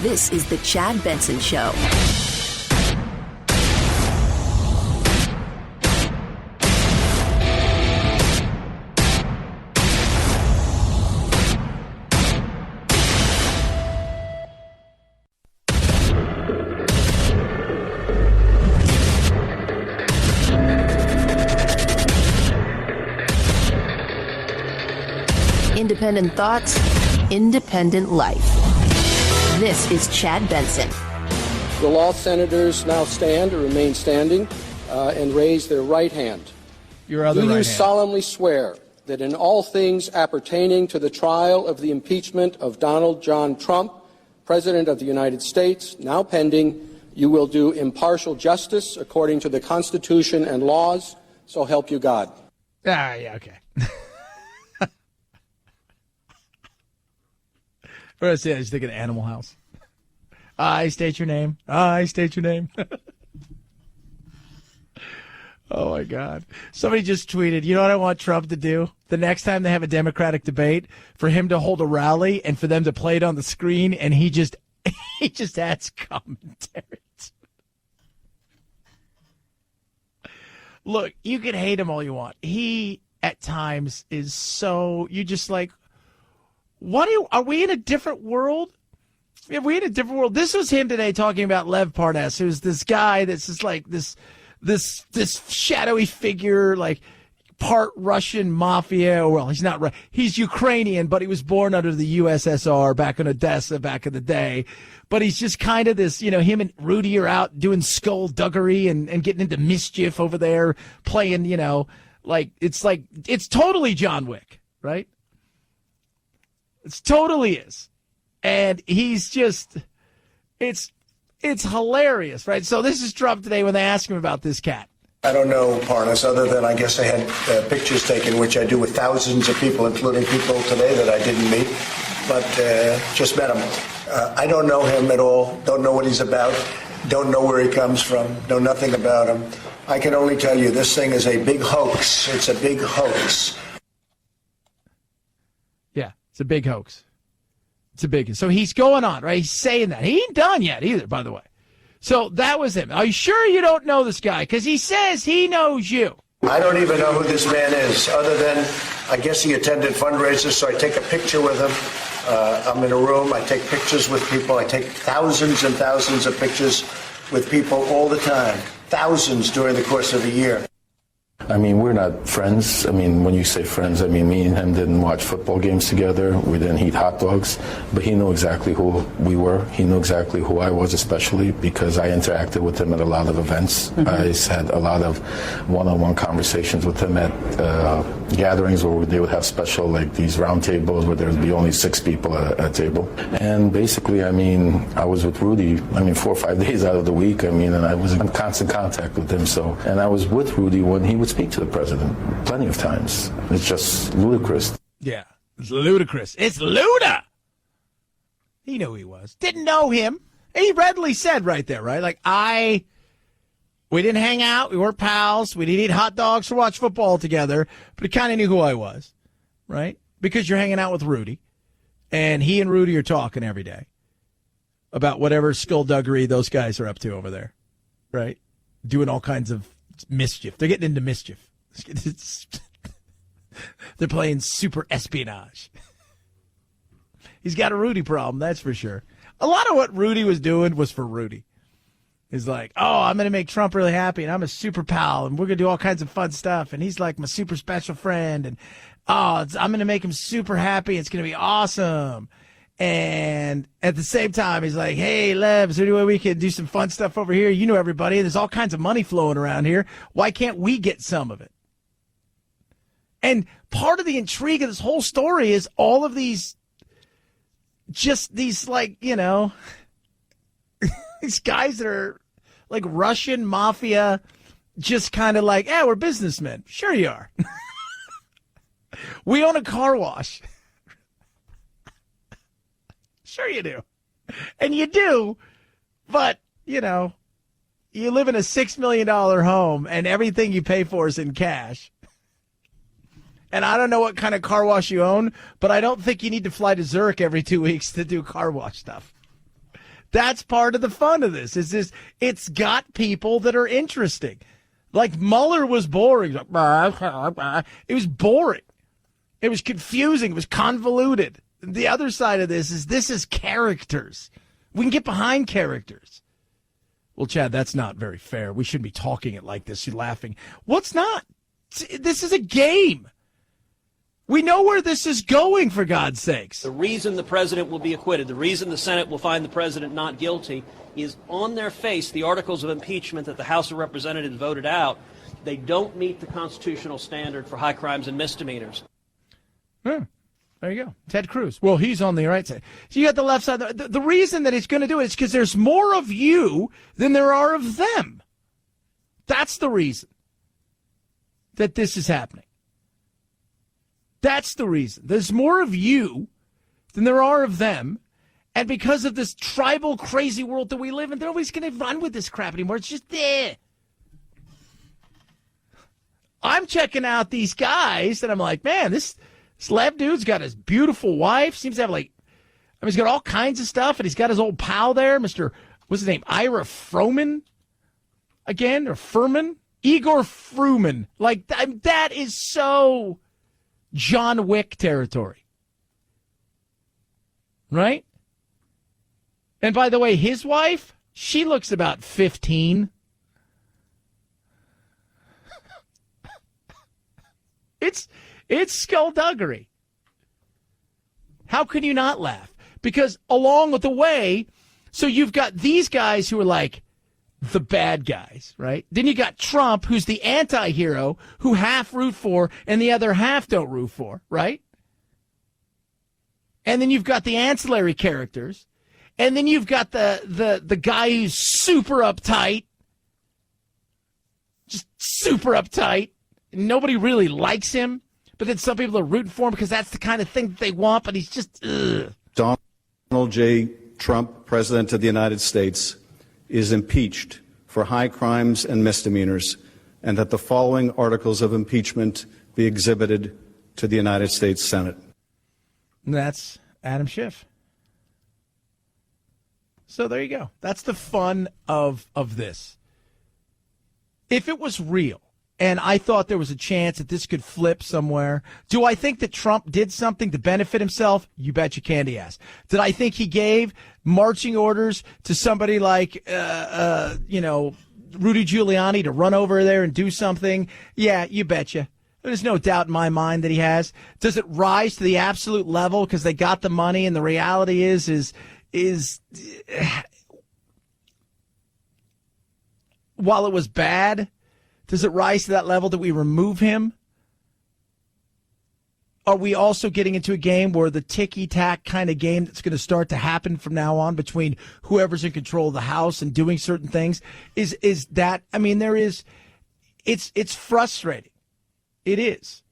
This is the Chad Benson Show. Independent thoughts, independent life. This is Chad Benson. Will all senators now stand or remain standing and raise their right hand? Your other Do right you hand. solemnly swear that in all things appertaining to the trial of the impeachment of Donald John Trump, President of the United States, now pending, you will do impartial justice according to the Constitution and laws, so help you God? Yeah, okay. First, I was thinking Animal House. I state your name. I state your name. Oh, my God. Somebody just tweeted, you know what I want Trump to do? The next time they have a Democratic debate, for him to hold a rally and for them to play it on the screen, and he just adds commentary. Look, you can hate him all you want. He, at times, is so, you just like, are we in a different world? Are we in a different world? This was him today talking about Lev Parnas, who's this guy that's just like this shadowy figure, like part Russian mafia. Well, he's not. He's Ukrainian, but he was born under the USSR back in Odessa back in the day. But he's just kind of this, him and Rudy are out doing skullduggery and getting into mischief over there, playing, it's totally John Wick, right? It totally is. And he's just, it's hilarious, right? So this is Trump today when they ask him about this cat. I don't know Parnas, other than I guess I had pictures taken, which I do with thousands of people, including people today that I didn't meet, but just met him. I don't know him at all, don't know what he's about, don't know where he comes from, know nothing about him. I can only tell you this thing is a big hoax. It's a big hoax. Yeah, it's a big hoax. It's a big. So he's going on, right? He's saying that. He ain't done yet either, by the way. So that was him. Are you sure you don't know this guy? Because he says he knows you. I don't even know who this man is, other than I guess he attended fundraisers, so I take a picture with him. I'm in a room. I take pictures with people. I take thousands and thousands of pictures with people all the time. Thousands during the course of a year. I mean, we're not friends. I mean, when you say friends, I mean, me and him didn't watch football games together. We didn't eat hot dogs. But he knew exactly who we were. He knew exactly who I was, especially because I interacted with him at a lot of events. Mm-hmm. I had a lot of one-on-one conversations with him at gatherings where they would have special, like these round tables where there would be only 6 people at a table. And basically, I mean, I was with Rudy, 4 or 5 days out of the week. I mean, and I was in constant contact with him. And I was with Rudy when he would speak to the president plenty of times. It's just ludicrous. Yeah, it's ludicrous. It's Luda. He knew who he was. Didn't know him. He readily said right there, right? Like, we didn't hang out. We weren't pals. We didn't eat hot dogs or watch football together. But he kind of knew who I was, right? Because you're hanging out with Rudy. And he and Rudy are talking every day about whatever skullduggery those guys are up to over there, right? Doing all kinds of mischief. They're getting into mischief. They're playing super espionage. He's got a Rudy problem, that's for sure. A lot of what Rudy was doing was for Rudy. He's like, oh, I'm going to make Trump really happy, and I'm a super pal, and we're going to do all kinds of fun stuff, and he's like my super special friend, and I'm going to make him super happy. It's going to be awesome. And at the same time, he's like, hey, Lev, is there any way we can do some fun stuff over here? You know everybody. There's all kinds of money flowing around here. Why can't we get some of it? And part of the intrigue of this whole story is all of these, just these, like, you know, these guys that are like Russian mafia, just kind of like, yeah, we're businessmen. Sure you are. We own a car wash. Sure you do. And you do, but, you know, you live in a $6 million home and everything you pay for is in cash. And I don't know what kind of car wash you own, but I don't think you need to fly to Zurich every 2 weeks to do car wash stuff. That's part of the fun of this. It's got people that are interesting. Like Mueller was boring. It was boring. It was confusing. It was convoluted. The other side of this is characters. We can get behind characters. Well, Chad, that's not very fair. We shouldn't be talking it like this. You're laughing. What's not? This is a game. We know where this is going, for God's sakes. The reason the president will be acquitted, the reason the Senate will find the president not guilty, is on their face the articles of impeachment that the House of Representatives voted out. They don't meet the constitutional standard for high crimes and misdemeanors. There you go. Ted Cruz. Well, he's on the right side. So you got the left side. The reason that he's going to do it is because there's more of you than there are of them. That's the reason that this is happening. That's the reason. There's more of you than there are of them. And because of this tribal, crazy world that we live in, they're always going to run with this crap anymore. It's just there. I'm checking out these guys, and I'm like, man, this Lev dude's got his beautiful wife. Seems to have, like, he's got all kinds of stuff, and he's got his old pal there, Mr. What's his name? Ira Froman? Again? Or Furman? Igor Fruman. Like, that is so John Wick territory. Right? And by the way, his wife, she looks about 15. It's skullduggery. How can you not laugh? Because along with the way, so you've got these guys who are like the bad guys, right? Then you got Trump, who's the anti-hero, who half root for and the other half don't root for, right? And then you've got the ancillary characters. And then you've got the guy who's super uptight. Just super uptight. Nobody really likes him. But then some people are rooting for him because that's the kind of thing that they want. But he's just, ugh. Donald J. Trump, President of the United States, is impeached for high crimes and misdemeanors, and that the following articles of impeachment be exhibited to the United States Senate. And that's Adam Schiff. So there you go. That's the fun of this. If it was real, and I thought there was a chance that this could flip somewhere, do I think that Trump did something to benefit himself? You bet your candy ass. Did I think he gave marching orders to somebody like, Rudy Giuliani to run over there and do something? Yeah, you betcha. There's no doubt in my mind that he has. Does it rise to the absolute level because they got the money, and the reality is while it was bad, does it rise to that level that we remove him? Are we also getting into a game where the ticky-tack kind of game that's going to start to happen from now on between whoever's in control of the House and doing certain things? Is that, I mean, it's frustrating. It is.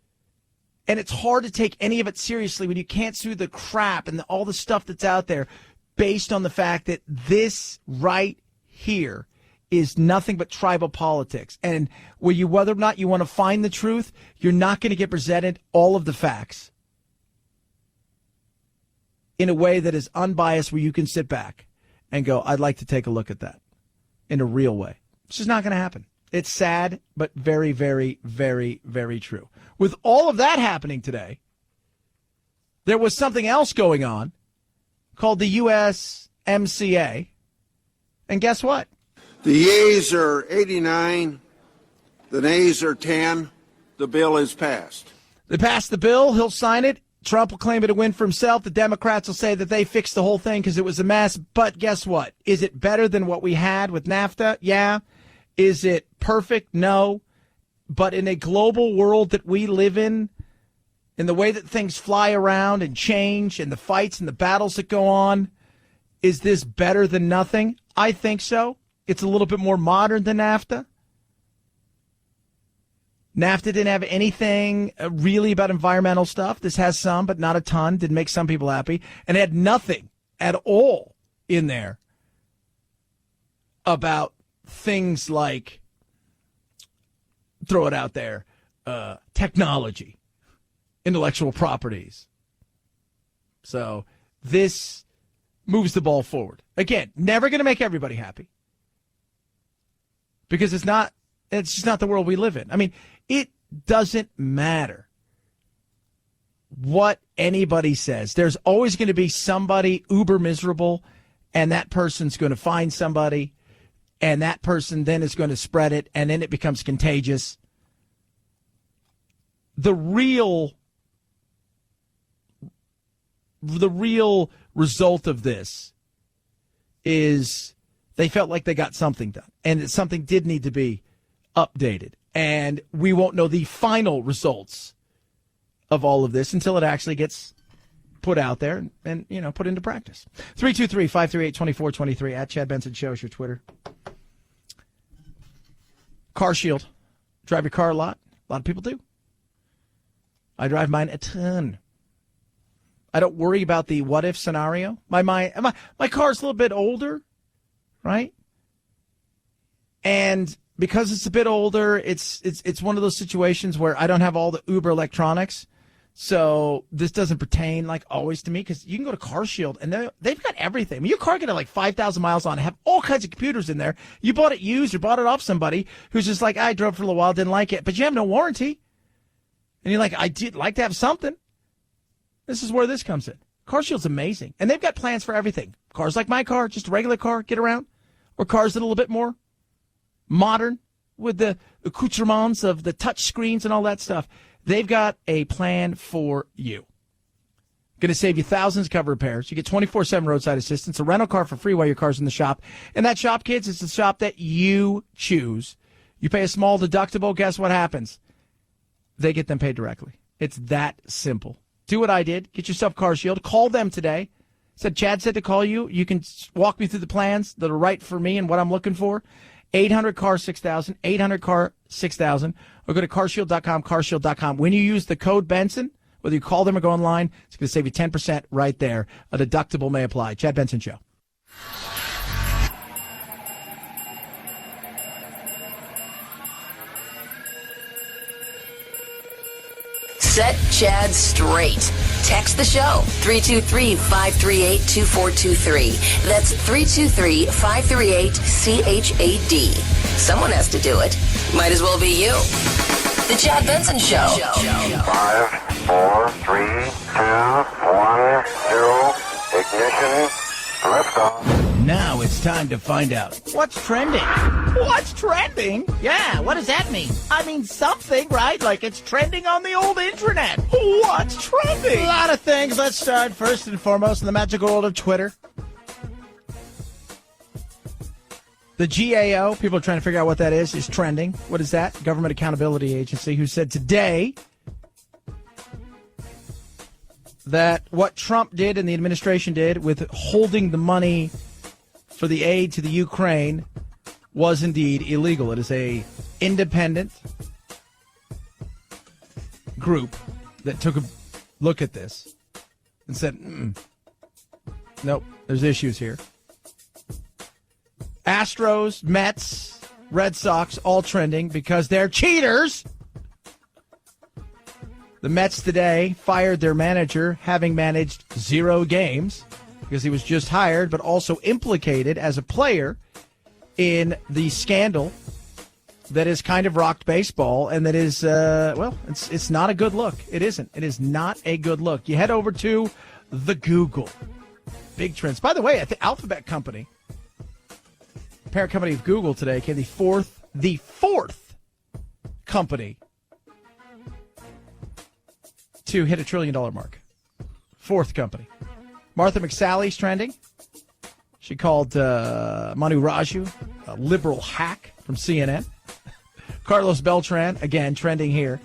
And it's hard to take any of it seriously when you can't see the crap and all the stuff that's out there. based on the fact that this right here is nothing but tribal politics. And whether or not you want to find the truth, you're not going to get presented all of the facts in a way that is unbiased, where you can sit back and go, I'd like to take a look at that in a real way. It's just not going to happen. It's sad, but very, very, very, very true. With all of that happening today, there was something else going on called the USMCA. And guess what? The yeas are 89. The nays are 10. The bill is passed. They passed the bill. He'll sign it. Trump will claim it a win for himself. The Democrats will say that they fixed the whole thing because it was a mess. But guess what? Is it better than what we had with NAFTA? Yeah. Is it perfect? No. But in a global world that we live in the way that things fly around and change and the fights and the battles that go on, is this better than nothing? I think so. It's a little bit more modern than NAFTA. NAFTA didn't have anything really about environmental stuff. This has some, but not a ton. Did make some people happy. And it had nothing at all in there about things like, throw it out there, technology, intellectual properties. So this moves the ball forward. Again, never going to make everybody happy, because it's just not the world we live in. I mean, it doesn't matter what anybody says. There's always going to be somebody uber miserable, and that person's going to find somebody, and that person then is going to spread it, and then it becomes contagious. The real result of this is they felt like they got something done, and that something did need to be updated. And we won't know the final results of all of this until it actually gets put out there and put into practice. 323-538-2423 at Chad Benson Show is your Twitter. Car Shield. Drive your car a lot. A lot of people do. I drive mine a ton. I don't worry about the what if scenario. My car's a little bit older, right? And because it's a bit older, it's one of those situations where I don't have all the Uber electronics. So this doesn't pertain always to me, because you can go to Car Shield and they've got everything. I mean, your car can have 5,000 miles on it, have all kinds of computers in there. You bought it used or bought it off somebody who's just I drove for a little while, didn't like it, but you have no warranty. And you're I did like to have something. This is where this comes in. Car Shield's amazing. And they've got plans for everything. Cars like my car, just a regular car, get around. Or cars that are a little bit more modern with the accoutrements of the touch screens and all that stuff. They've got a plan for you. Going to save you thousands of cover repairs. You get 24/7 roadside assistance, a rental car for free while your car's in the shop. And that shop, kids, is the shop that you choose. You pay a small deductible. Guess what happens? They get them paid directly. It's that simple. Do what I did. Get yourself Car Shield. Call them today. Chad said to call you. You can walk me through the plans that are right for me and what I'm looking for. 800-CAR-6000, 800-CAR-6000, or go to carshield.com, carshield.com. When you use the code Benson, whether you call them or go online, it's going to save you 10% right there. A deductible may apply. Chad Benson Show. Set Chad straight. Text the show, 323-538-2423. That's 323-538-CHAD. Someone has to do it. Might as well be you. The Chad Benson Show. 5, 4, 3, 2, 1, 0. Ignition. Liftoff. Now it's time to find out what's trending. What's trending? Yeah, what does that mean? I mean something, right? Like it's trending on the old internet. What's trending? A lot of things. Let's start first and foremost in the magical world of Twitter. The GAO, people are trying to figure out what that is trending. What is that? Government Accountability Agency, who said today that what Trump did and the administration did with holding the money for the aid to the Ukraine was indeed illegal. It is a independent group that took a look at this and said, Nope. There's issues here. Astros, Mets, Red Sox, all trending because they're cheaters. The Mets today fired their manager, having managed 0 games because he was just hired, but also implicated as a player in the scandal that has kind of rocked baseball and that is, it's not a good look. It isn't. It is not a good look. You head over to the Google. Big trends. By the way, at the Alphabet Company, parent company of Google today, came the fourth company to hit $1 trillion mark. Fourth company. Martha McSally's trending. She called Manu Raju a liberal hack from CNN. Carlos Beltran, again, trending here,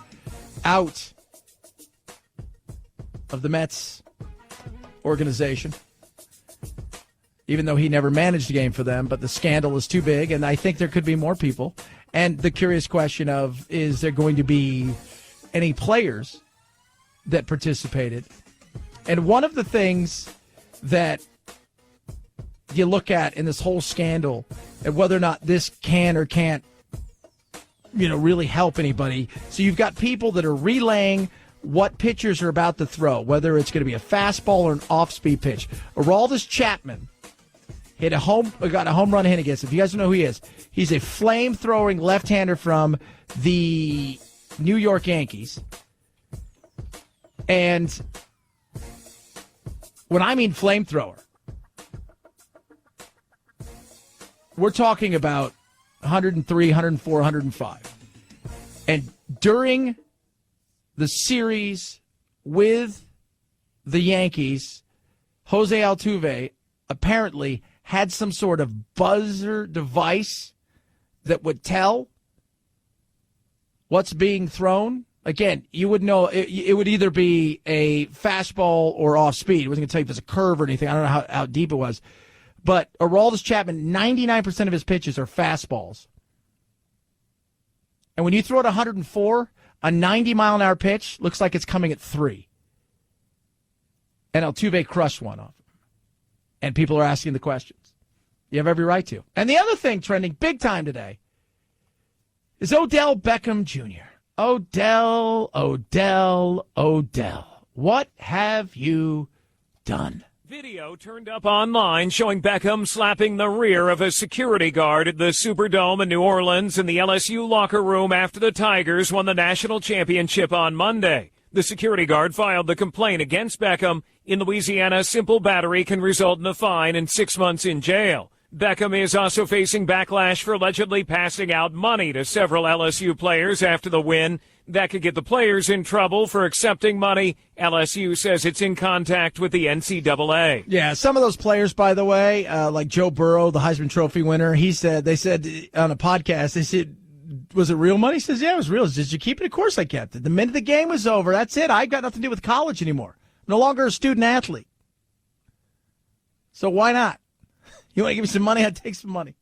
out of the Mets organization, even though he never managed a game for them, but the scandal is too big, and I think there could be more people. And the curious question of, is there going to be any players that participated? And one of the things that you look at in this whole scandal and whether or not this can or can't, really help anybody. So you've got people that are relaying what pitchers are about to throw, whether it's going to be a fastball or an off-speed pitch. Aroldis Chapman got a home run hit against him. If you guys don't know who he is, he's a flame-throwing left-hander from the New York Yankees. And when I mean flamethrower, we're talking about 103, 104, 105. And during the series with the Yankees, Jose Altuve apparently had some sort of buzzer device that would tell what's being thrown. Again, you would know it would either be a fastball or off speed. It wasn't going to tell you if it was a curve or anything. I don't know how deep it was. But Aroldis Chapman, 99% of his pitches are fastballs. And when you throw it 104, a 90-mile-an-hour pitch looks like it's coming at 3. And Altuve crushed one off. And people are asking the questions. You have every right to. And the other thing trending big time today is Odell Beckham Jr. Odell. What have you done? Video turned up online showing Beckham slapping the rear of a security guard at the Superdome in New Orleans in the LSU locker room after the Tigers won the national championship on Monday. The security guard filed the complaint against Beckham. In Louisiana, simple battery can result in a fine and 6 months in jail. Beckham is also facing backlash for allegedly passing out money to several LSU players after the win. That could get the players in trouble for accepting money. LSU says it's in contact with the NCAA. Yeah, some of those players, by the way, like Joe Burrow, the Heisman Trophy winner, they said on a podcast, they said, was it real money? He says, yeah, it was real. Did you keep it? Of course I kept it. The minute the game was over, that's it. I've got nothing to do with college anymore. I'm no longer a student athlete. So why not? You want to give me some money? I'd take some money.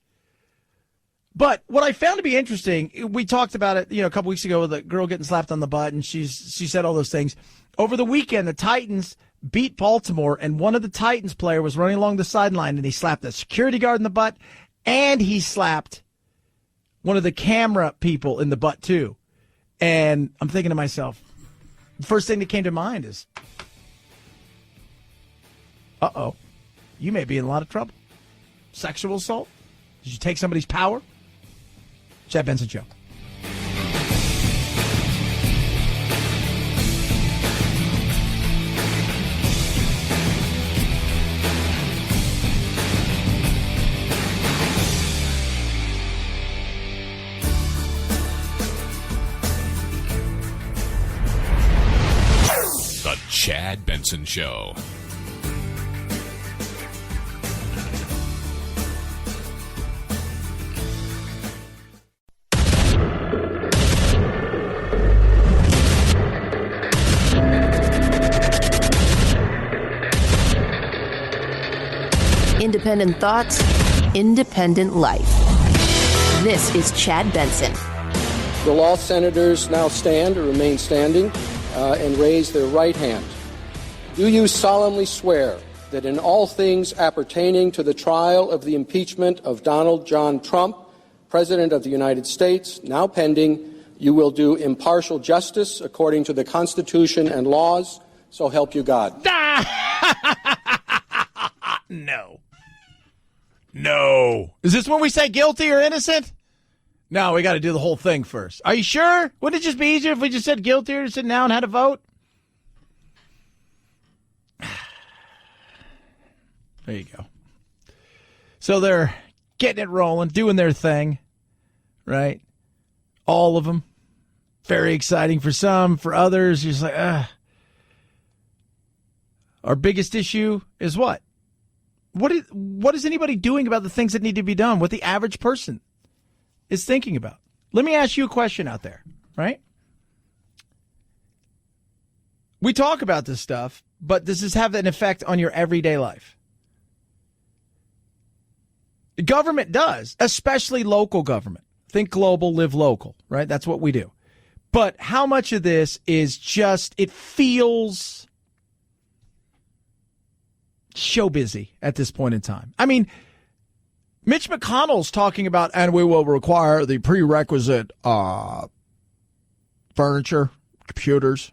But what I found to be interesting, we talked about it, a couple weeks ago with a girl getting slapped on the butt, and she said all those things. Over the weekend, the Titans beat Baltimore, and one of the Titans player was running along the sideline, and he slapped a security guard in the butt, and he slapped one of the camera people in the butt, too. And I'm thinking to myself, the first thing that came to mind is, uh-oh, you may be in a lot of trouble. Sexual assault? Did you take somebody's power? Chad Benson Show. The Chad Benson Show. Independent thoughts, independent life. This is Chad Benson. The lost senators now stand or remain standing and raise their right hand. Do you solemnly swear that in all things appertaining to the trial of the impeachment of Donald John Trump, President of the United States, now pending, you will do impartial justice according to the Constitution and laws, so help you God. No. Is this when we say guilty or innocent? No, we got to do the whole thing first. Are you sure? Wouldn't it just be easier if we just said guilty or sit down and had a vote? There you go. So they're getting it rolling, doing their thing, right? All of them. Very exciting for some. For others, you're just like, Our biggest issue is what? What is anybody doing about the things that need to be done? What the average person is thinking about? Let me ask you a question out there, right? We talk about this stuff, but does this have an effect on your everyday life? The government does, especially local government. Think global, live local, right? That's what we do. But how much of this is just, it feels show busy at this point in time? I mean, Mitch McConnell's talking about, and we will require the prerequisite furniture, computers.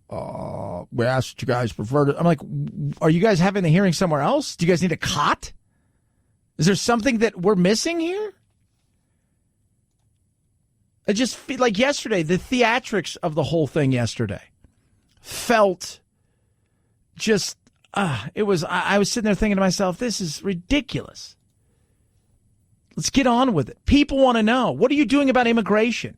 We asked you guys prefer to. I'm like, are you guys having the hearing somewhere else? Do you guys need a cot? Is there something that we're missing here? I just feel like yesterday, the theatrics of the whole thing yesterday felt just, it was, I was sitting there thinking to myself, this is ridiculous. Let's get on with it. People want to know, what are you doing about immigration?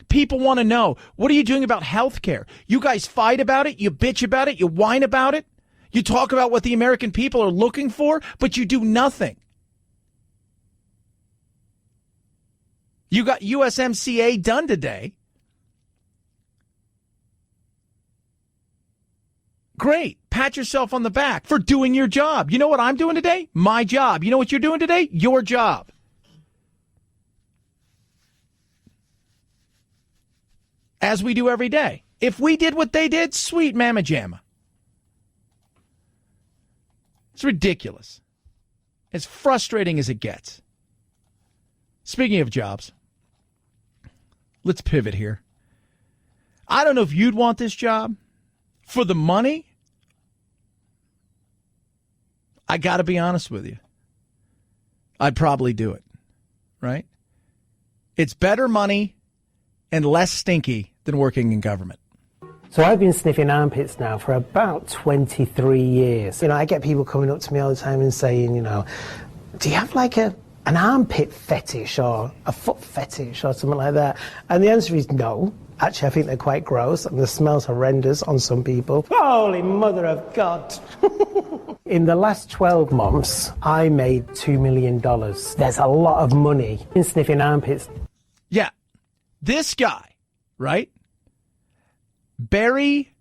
People want to know, what are you doing about health care? You guys fight about it, you bitch about it, you whine about it, you talk about what the American people are looking for, but you do nothing. You got USMCA done today. Great. Pat yourself on the back for doing your job. You know what I'm doing today? My job. You know what you're doing today? Your job. As we do every day. If we did what they did, sweet mama jamma. It's ridiculous. As frustrating as it gets. Speaking of jobs, let's pivot here. I don't know if you'd want this job. For the money, I got to be honest with you. I'd probably do it, right? It's better money and less stinky than working in government. So I've been sniffing armpits now for about 23 years. I get people coming up to me all the time and saying, do you have like an armpit fetish or a foot fetish or something like that? And the answer is no. Actually, I think they're quite gross and the smell's horrendous on some people. Holy mother of God. In the last 12 months, I made $2 million. There's a lot of money in sniffing armpits. Yeah. This guy, right? Barry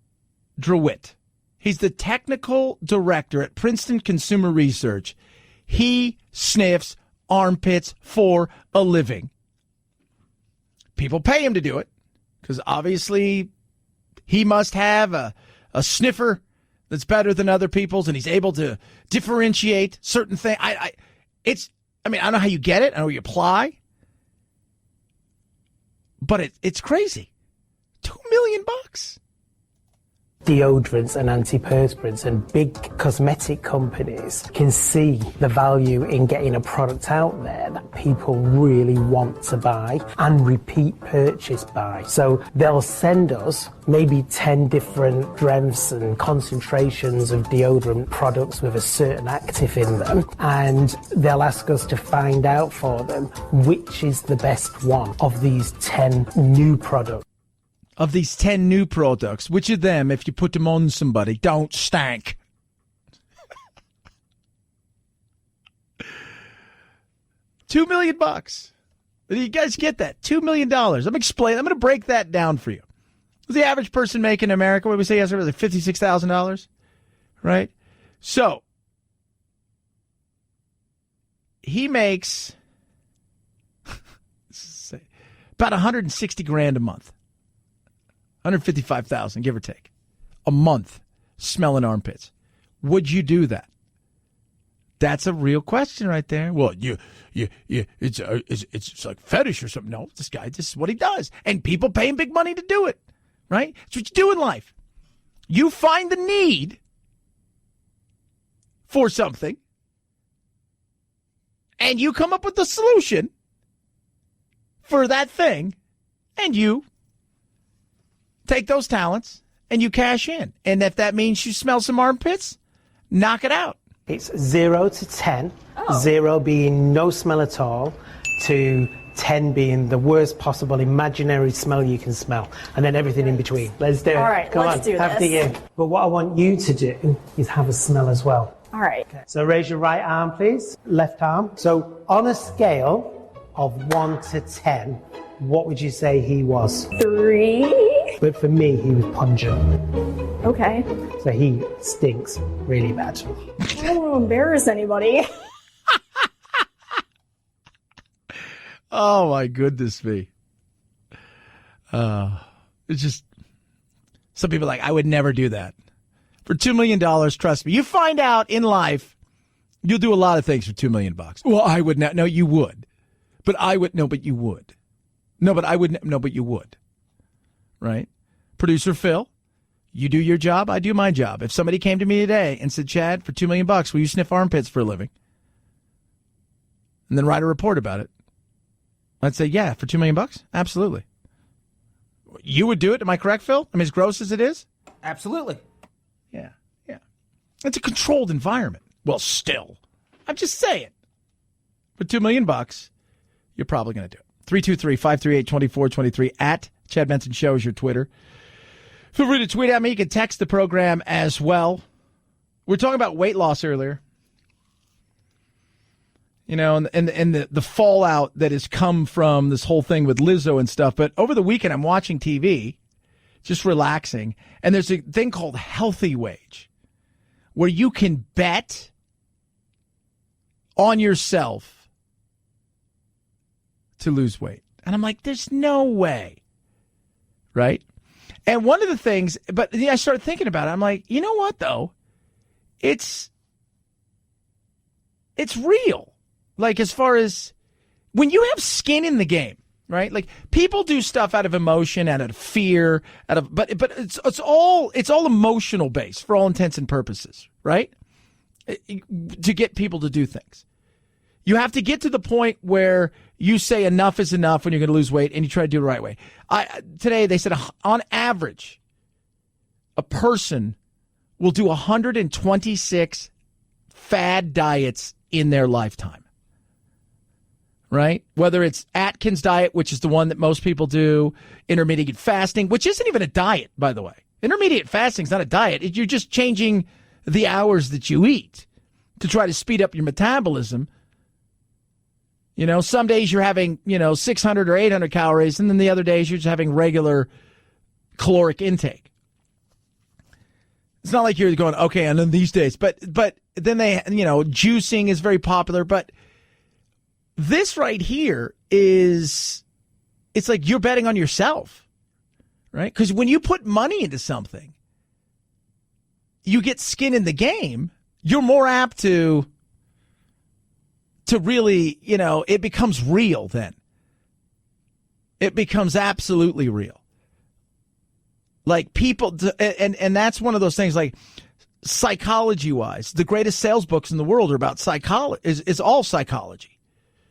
DeWitt. He's the technical director at Princeton Consumer Research. He sniffs armpits for a living. People pay him to do it because obviously he must have a sniffer that's better than other people's, and he's able to differentiate certain things. I don't know how you get it. I know you apply, but it's crazy. $2 million. Deodorants and antiperspirants and big cosmetic companies can see the value in getting a product out there that people really want to buy and repeat purchase buy. So they'll send us maybe 10 different strengths and concentrations of deodorant products with a certain active in them, and they'll ask us to find out for them which is the best one of these 10 new products. Of these 10 new products, which of them, if you put them on somebody, don't stank? $2 million. Do you guys get that? $2 million. I'm going to break that down for you. What's the average person make in America? What did we say yesterday? Like $56,000, right? So he makes about $160,000 a month. $155,000, give or take, a month smelling armpits. Would you do that? That's a real question right there. Well, it's like fetish or something. No, this is what he does. And people pay him big money to do it, right? It's what you do in life. You find the need for something, and you come up with the solution for that thing, and you take those talents and you cash in. And if that means you smell some armpits, knock it out. It's 0 to 10, 0 being no smell at all, to 10 being the worst possible imaginary smell you can smell, and then everything in between. Let's do it. All right, Come let's on, do have this. the in. But what I want you to do is have a smell as well. All right. Okay. So raise your right arm, please. Left arm. So on a scale of 1 to 10, what would you say he was? 3. But for me, he was pungent. Okay. So he stinks really bad. I don't want to embarrass anybody. Oh, my goodness me. It's just, some people are like, I would never do that. For $2 million, trust me. You find out in life, you'll do a lot of things for $2 million. Well, I would not. No, you would. But I would. No, but you would. No, but I would. No, but you would. Right? Producer Phil, you do your job, I do my job. If somebody came to me today and said, Chad, for $2 million, will you sniff armpits for a living? And then write a report about it. I'd say, yeah, for $2 million? Absolutely. You would do it? Am I correct, Phil? I mean, as gross as it is? Absolutely. Yeah. It's a controlled environment. Well, still. I'm just saying. For $2 million, you're probably going to do it. 323-538-2423 at Chad Benson Show is your Twitter. Feel free to tweet at me. You can text the program as well. We were talking about weight loss earlier. You know, and the fallout that has come from this whole thing with Lizzo and stuff. But over the weekend, I'm watching TV, just relaxing. And there's a thing called Healthy Wage, where you can bet on yourself to lose weight. And I'm like, there's no way. Right? And one of the things, but I started thinking about it. I'm like, you know what, though? It's real. Like, as far as when you have skin in the game, right? Like, people do stuff out of emotion, out of fear, but it's all emotional based for all intents and purposes, right? To get people to do things. You have to get to the point where you say enough is enough when you're going to lose weight, and you try to do it the right way. Today they said on average, a person will do 126 fad diets in their lifetime. Right? Whether it's Atkins diet, which is the one that most people do, intermediate fasting, which isn't even a diet, by the way. Intermediate fasting is not a diet. You're just changing the hours that you eat to try to speed up your metabolism. You know, some days you're having, 600 or 800 calories, and then the other days you're just having regular caloric intake. It's not like you're going, okay, and then these days. But then juicing is very popular, but this right here it's like you're betting on yourself, right? Because when you put money into something, you get skin in the game, you're more apt to really, it becomes real then. It becomes absolutely real. Like people, and that's one of those things, like psychology-wise, the greatest sales books in the world are about psychology, is all psychology.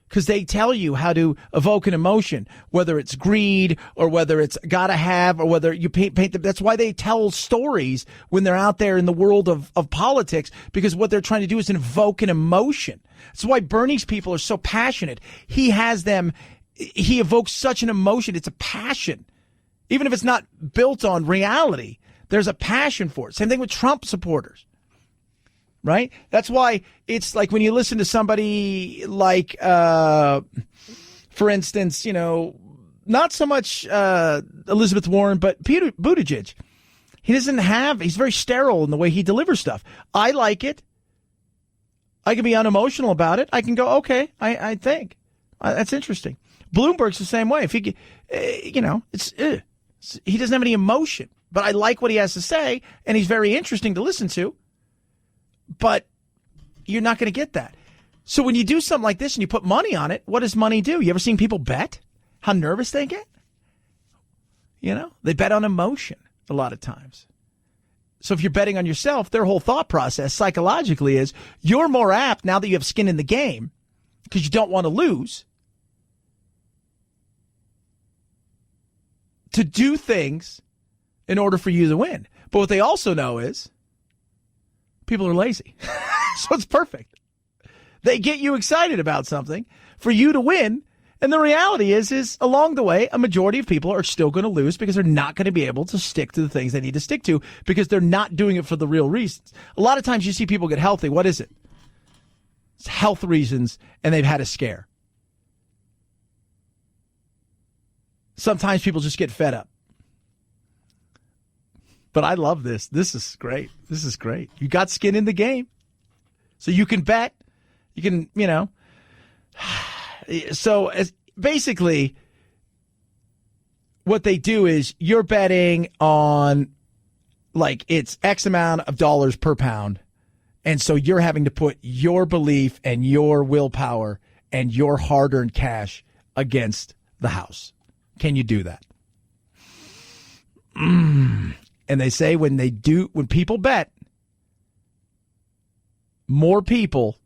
Because they tell you how to evoke an emotion, whether it's greed or whether it's gotta have or whether you paint them. That's why they tell stories when they're out there in the world of politics, because what they're trying to do is invoke an emotion. That's why Bernie's people are so passionate. He evokes such an emotion. It's a passion. Even if it's not built on reality, there's a passion for it. Same thing with Trump supporters. Right? That's why it's like when you listen to somebody like, for instance, not so much Elizabeth Warren, but Peter Buttigieg. He's very sterile in the way he delivers stuff. I like it. I can be unemotional about it. I can go, okay, I think. That's interesting. Bloomberg's the same way. If he, he doesn't have any emotion, but I like what he has to say, and he's very interesting to listen to. But you're not going to get that. So when you do something like this and you put money on it, what does money do? You ever seen people bet? How nervous they get? They bet on emotion a lot of times. So if you're betting on yourself, their whole thought process psychologically is you're more apt now that you have skin in the game because you don't want to lose to do things in order for you to win. But what they also know is people are lazy. So it's perfect. They get you excited about something for you to win. And the reality is along the way, a majority of people are still going to lose because they're not going to be able to stick to the things they need to stick to because they're not doing it for the real reasons. A lot of times you see people get healthy. What is it? It's health reasons, and they've had a scare. Sometimes people just get fed up. But I love this. This is great. This is great. You got skin in the game. So you can bet. You can, So basically what they do is you're betting on like it's X amount of dollars per pound. And so you're having to put your belief and your willpower and your hard-earned cash against the house. Can you do that? And they say when people bet, more people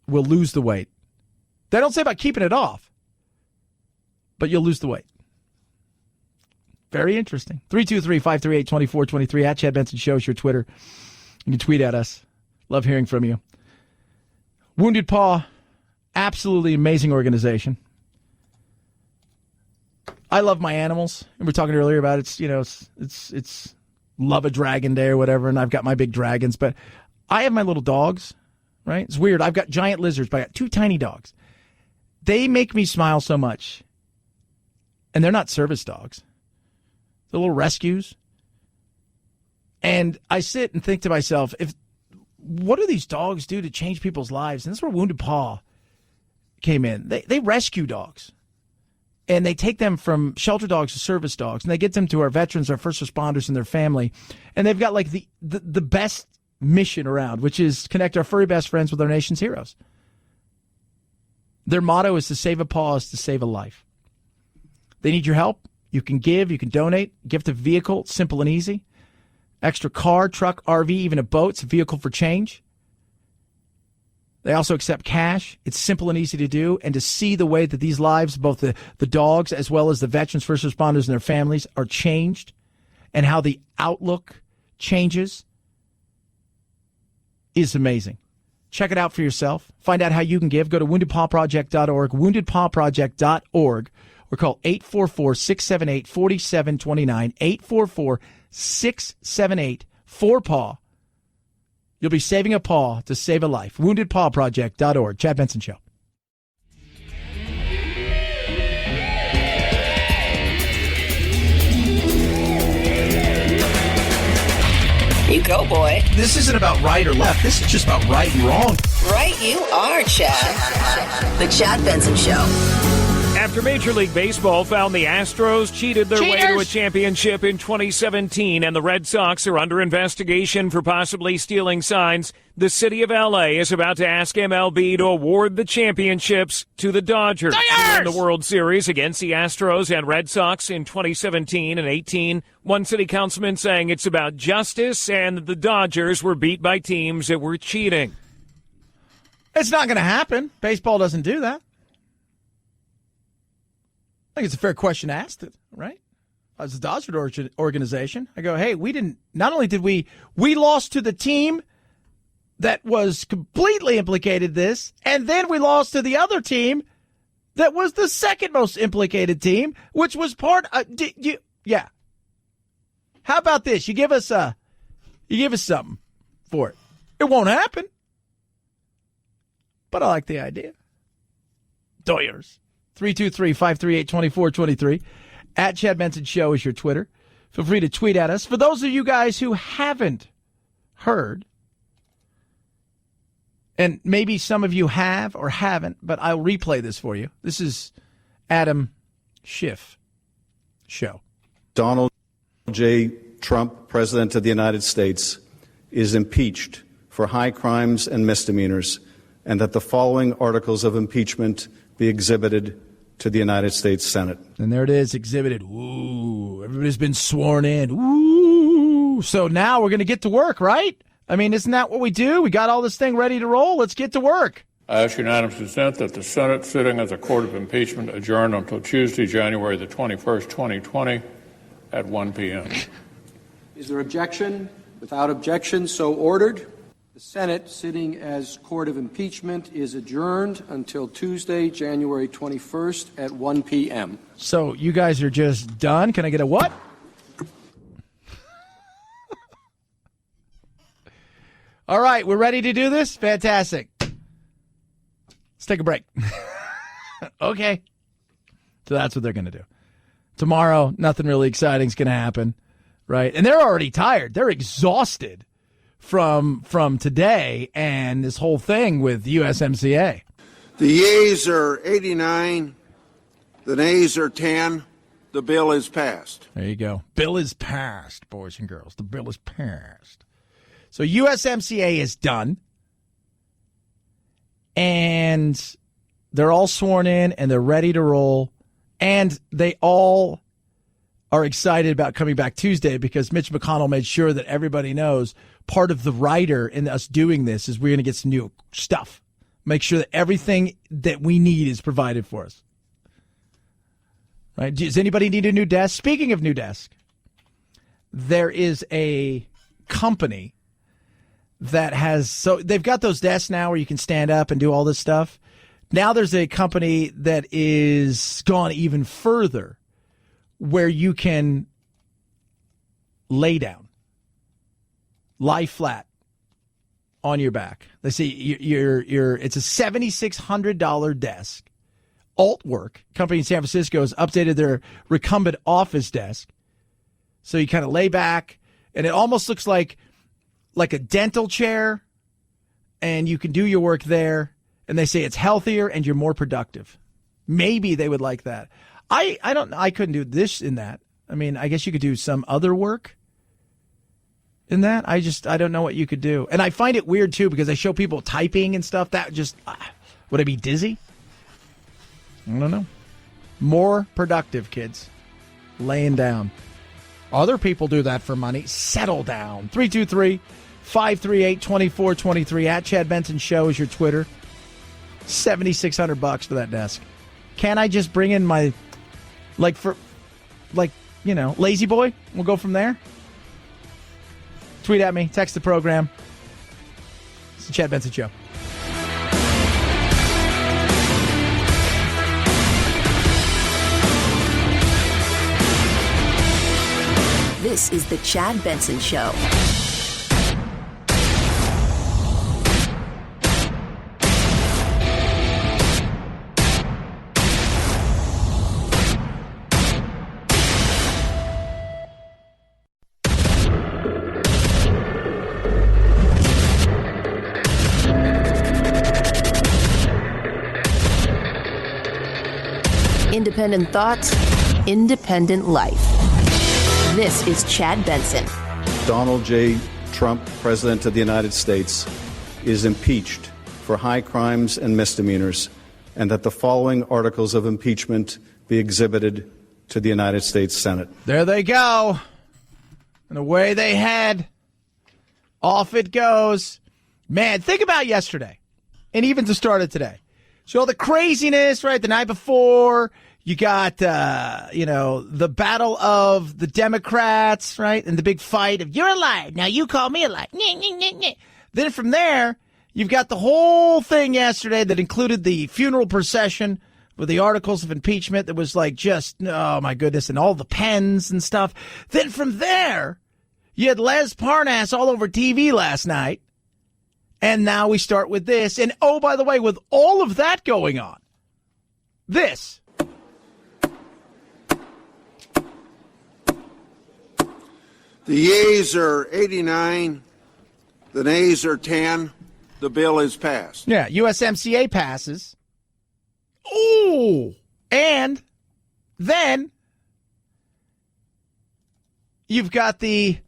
will lose the weight. They don't say about keeping it off, but you'll lose the weight. Very interesting. 323-538-2423 at Chad Benson Show is your Twitter. You can tweet at us. Love hearing from you. Wounded Paw, absolutely amazing organization. I love my animals. And we were talking earlier about it's Love a Dragon Day or whatever, and I've got my big dragons, but I have my little dogs, right? It's weird. I've got giant lizards, but I got two tiny dogs. They make me smile so much. And they're not service dogs. They're little rescues. And I sit and think to myself, what do these dogs do to change people's lives? And that's where Wounded Paw came in. They rescue dogs. And they take them from shelter dogs to service dogs. And they get them to our veterans, our first responders, and their family. And they've got like the best mission around, which is connect our furry best friends with our nation's heroes. Their motto is to save a paw is to save a life. They need your help. You can give, you can donate, gift a vehicle, simple and easy. Extra car, truck, RV, even a boat, it's a vehicle for change. They also accept cash. It's simple and easy to do. And to see the way that these lives, both the dogs as well as the veterans, first responders, and their families are changed and how the outlook changes is amazing. Check it out for yourself. Find out how you can give. Go to woundedpawproject.org, woundedpawproject.org, or call 844-678-4729, 844-678-4PAW. You'll be saving a paw to save a life. Woundedpawproject.org. Chad Benson Show. You go, boy. This isn't about right or left. This is just about right and wrong. Right you are, Chad. The Chad Benson Show. After Major League Baseball found the Astros cheated their way to a championship in 2017 and the Red Sox are under investigation for possibly stealing signs, the city of L.A. is about to ask MLB to award the championships to the Dodgers. Who won the World Series against the Astros and Red Sox in 2017 and 18. One city councilman saying it's about justice and that the Dodgers were beat by teams that were cheating. It's not going to happen. Baseball doesn't do that. I think it's a fair question to ask it, right? As a Dodger organization, I go, hey, not only did we lost to the team that was completely implicated this, and then we lost to the other team that was the second most implicated team, which was part of, yeah. How about this? You give us something for it. It won't happen. But I like the idea. Doyers. 323-538-2423. At Chad Benson Show is your Twitter. Feel free to tweet at us. For those of you guys who haven't heard, and maybe some of you have or haven't, but I'll replay this for you. This is Adam Schiff show. Donald J. Trump, President of the United States, is impeached for for high crimes and misdemeanors, and that the following articles of impeachment be exhibited to the United States Senate. And there it is, exhibited. Ooh, everybody's been sworn in. Ooh. So now we're going to get to work, right? I mean, isn't that what we do? We got all this thing ready to roll. Let's get to work. I ask unanimous consent that the Senate sitting as a court of impeachment adjourn until Tuesday, January the 21st, 2020 at 1 p.m. Is there objection? Without objection, so ordered. The Senate, sitting as court of impeachment, is adjourned until Tuesday, January 21st at 1 p.m. So you guys are just done? Can I get a what? All right, we're ready to do this? Fantastic. Let's take a break. Okay. So that's what they're going to do. Tomorrow, nothing really exciting is going to happen, right? And they're already tired. They're exhausted from today and this whole thing with USMCA. The yeas are 89. The nays are 10. The bill is passed. There you go. Bill is passed, boys and girls. The bill is passed. So USMCA is done. And they're all sworn in and they're ready to roll. And they all are excited about coming back Tuesday because Mitch McConnell made sure that everybody knows part of the rider in us doing this is we're going to get some new stuff. Make sure that everything that we need is provided for us. Right? Does anybody need a new desk? Speaking of new desk, there is a company that has, so they've got those desks now where you can stand up and do all this stuff. Now there's a company that is gone even further where you can lay down, lie flat on your back. They say it's a $7,600 desk. Altwork, company in San Francisco, has updated their recumbent office desk. So you kind of lay back and it almost looks like a dental chair and you can do your work there. And they say it's healthier and you're more productive. Maybe they would like that. I couldn't do this in that. I mean, I guess you could do some other work in that. I don't know what you could do. And I find it weird too because I show people typing and stuff. That just, would I be dizzy? I don't know. More productive, kids. Laying down. Other people do that for money. Settle down. 323-538-2423. At Chad Benson Show is your Twitter. $7,600 for that desk. Can I just bring in my, lazy boy? We'll go from there. Tweet at me. Text the program. It's the Chad Benson Show. This is the Chad Benson Show. Independent thoughts, independent life. This is Chad Benson. Donald J. Trump, President of the United States, is impeached for high crimes and misdemeanors, and that the following articles of impeachment be exhibited to the United States Senate. There they go. And away they head. Off it goes. Man, think about yesterday, and even to start it today. So all the craziness, right, the night before, you got, the battle of the Democrats, right, and the big fight of, you're a liar, now you call me a liar. Then from there, you've got the whole thing yesterday that included the funeral procession with the articles of impeachment that was like just, oh my goodness, and all the pens and stuff. Then from there, you had Les Parnas all over TV last night. And now we start with this. And oh, by the way, with all of that going on, this. The yeas are 89. The nays are 10. The bill is passed. Yeah, USMCA passes. Ooh. And then you've got the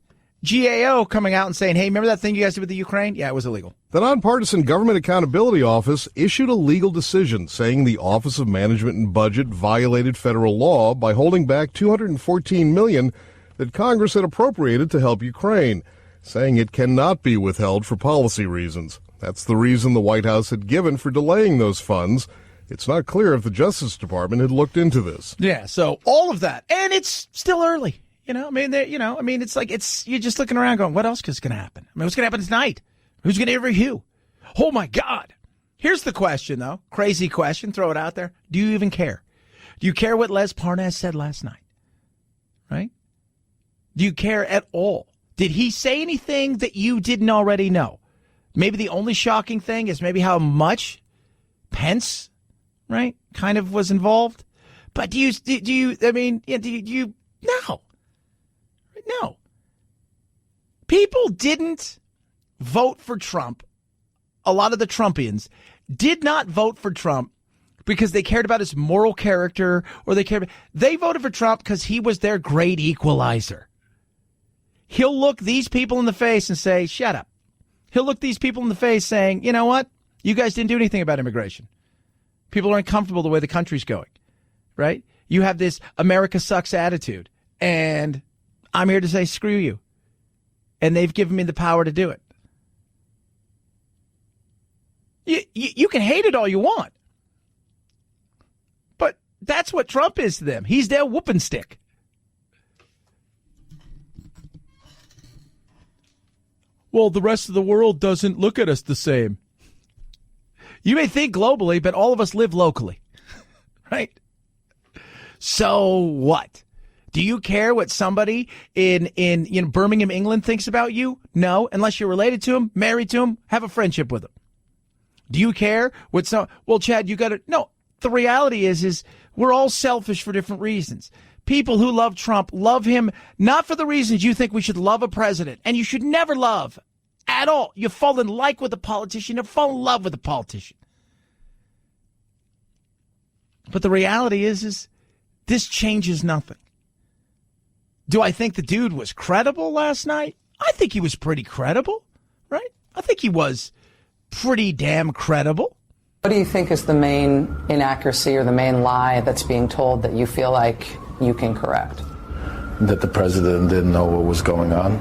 GAO coming out and saying, hey, remember that thing you guys did with the Ukraine? Yeah, it was illegal. The Nonpartisan Government Accountability Office issued a legal decision saying the Office of Management and Budget violated federal law by holding back $214 million that Congress had appropriated to help Ukraine, saying it cannot be withheld for policy reasons. That's the reason the White House had given for delaying those funds. It's not clear if the Justice Department had looked into this. Yeah, so all of that. And it's still early. It's like you're just looking around going, what else is going to happen? What's going to happen tonight? Who's going to interview who? Oh, my God. Here's the question, though. Crazy question. Throw it out there. Do you even care? Do you care what Les Parnas said last night? Right? Do you care at all? Did he say anything that you didn't already know? Maybe the only shocking thing is maybe how much Pence, right, kind of was involved. But do you no. People didn't vote for Trump. A lot of the Trumpians did not vote for Trump because they cared about his moral character or they voted for Trump because he was their great equalizer. He'll look these people in the face and say, shut up. He'll look these people in the face saying, you know what? You guys didn't do anything about immigration. People are uncomfortable the way the country's going, right? You have this America sucks attitude, and I'm here to say screw you. And they've given me the power to do it. You can hate it all you want. But that's what Trump is to them. He's their whooping stick. Well, the rest of the world doesn't look at us the same. You may think globally, but all of us live locally. Right? So what? Do you care what somebody in Birmingham, England thinks about you? No, unless you're related to him, married to him, have a friendship with him. Do you care what well, Chad, you got to no. The reality is we're all selfish for different reasons. People who love Trump love him not for the reasons you think we should love a president, and you should never love at all. You fall in like with a politician, you fall in love with a politician. But the reality is this changes nothing. Do I think the dude was credible last night? I think he was pretty credible, right? I think he was pretty damn credible. What do you think is the main inaccuracy or the main lie that's being told that you feel like you can correct? That the president didn't know what was going on.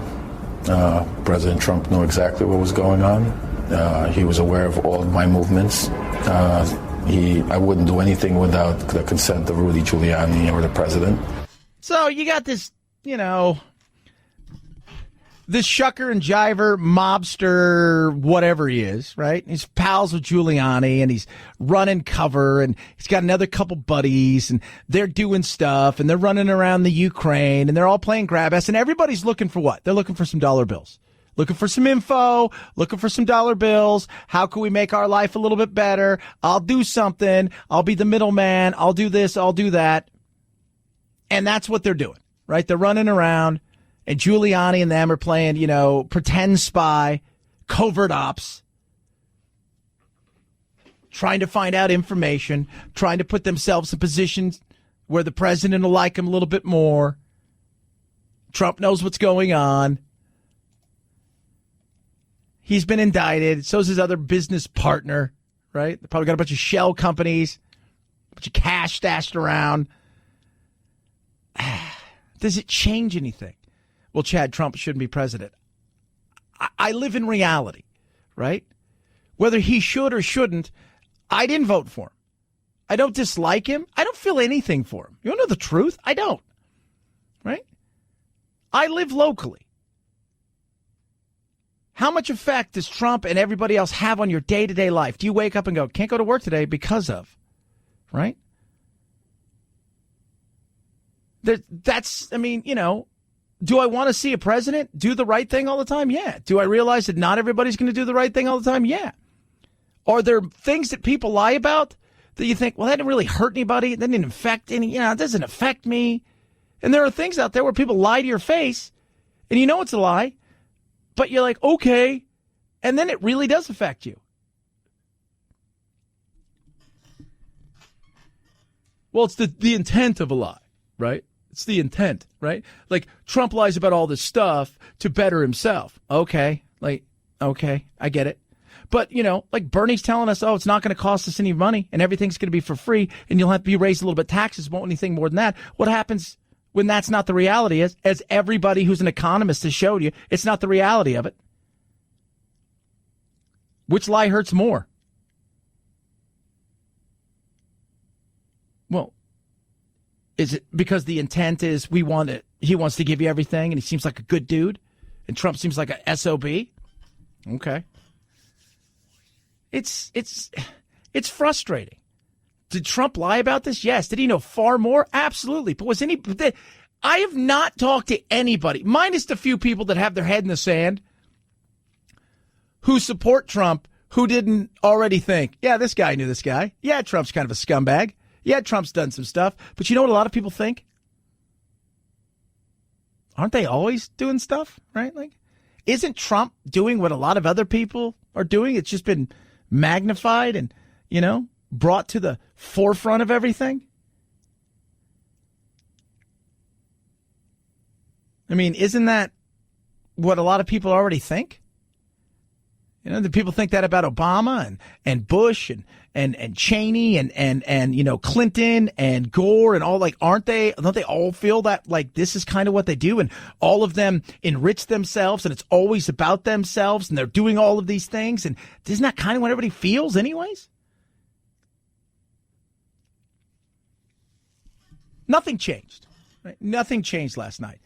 President Trump knew exactly what was going on. He was aware of all of my movements. I wouldn't do anything without the consent of Rudy Giuliani or the president. So you got this, this shucker and jiver mobster, whatever he is, right? He's pals with Giuliani and he's running cover and he's got another couple buddies and they're doing stuff and they're running around the Ukraine and they're all playing grab ass and everybody's looking for what? They're looking for some dollar bills. Looking for some info, looking for some dollar bills. How can we make our life a little bit better? I'll do something. I'll be the middleman. I'll do this. I'll do that. And that's what they're doing, right? They're running around and Giuliani and them are playing, pretend spy, covert ops, trying to find out information, trying to put themselves in positions where the president will like them a little bit more. Trump knows what's going on. He's been indicted. So's his other business partner, right? They probably got a bunch of shell companies, a bunch of cash stashed around. Does it change anything? Well, Chad, Trump shouldn't be president. I live in reality, right? Whether he should or shouldn't, I didn't vote for him. I don't dislike him. I don't feel anything for him. You want to know the truth? I don't, right? I live locally. How much effect does Trump and everybody else have on your day-to-day life? Do you wake up and go, can't go to work today because of, right? Do I want to see a president do the right thing all the time? Yeah. Do I realize that not everybody's going to do the right thing all the time? Yeah. Are there things that people lie about that you think, well, that didn't really hurt anybody? That didn't affect it doesn't affect me. And there are things out there where people lie to your face and you know it's a lie. But you're like, okay, and then it really does affect you. Well, it's the intent of a lie, right? It's the intent, right? Like, Trump lies about all this stuff to better himself. Okay, I get it. But, like Bernie's telling us, it's not going to cost us any money and everything's going to be for free and you'll have to be raised a little bit taxes, won't anything more than that. What happens when that's not the reality is, as everybody who's an economist has showed you, it's not the reality of it. Which lie hurts more? Well, is it because the intent is he wants to give you everything and he seems like a good dude and Trump seems like a SOB? Okay. It's frustrating. Did Trump lie about this? Yes. Did he know far more? Absolutely. But I have not talked to anybody, minus the few people that have their head in the sand, who support Trump, who didn't already think, yeah, this guy knew this guy. Yeah, Trump's kind of a scumbag. Yeah, Trump's done some stuff. But you know what a lot of people think? Aren't they always doing stuff, right? Like, isn't Trump doing what a lot of other people are doing? It's just been magnified and, brought to the forefront of everything. I mean, isn't that what a lot of people already think? The people think that about Obama and Bush and Cheney and Clinton and Gore and all, don't they all feel that like this is kind of what they do and all of them enrich themselves and it's always about themselves and they're doing all of these things and isn't that kind of what everybody feels anyways? Nothing changed, right? Nothing changed last night.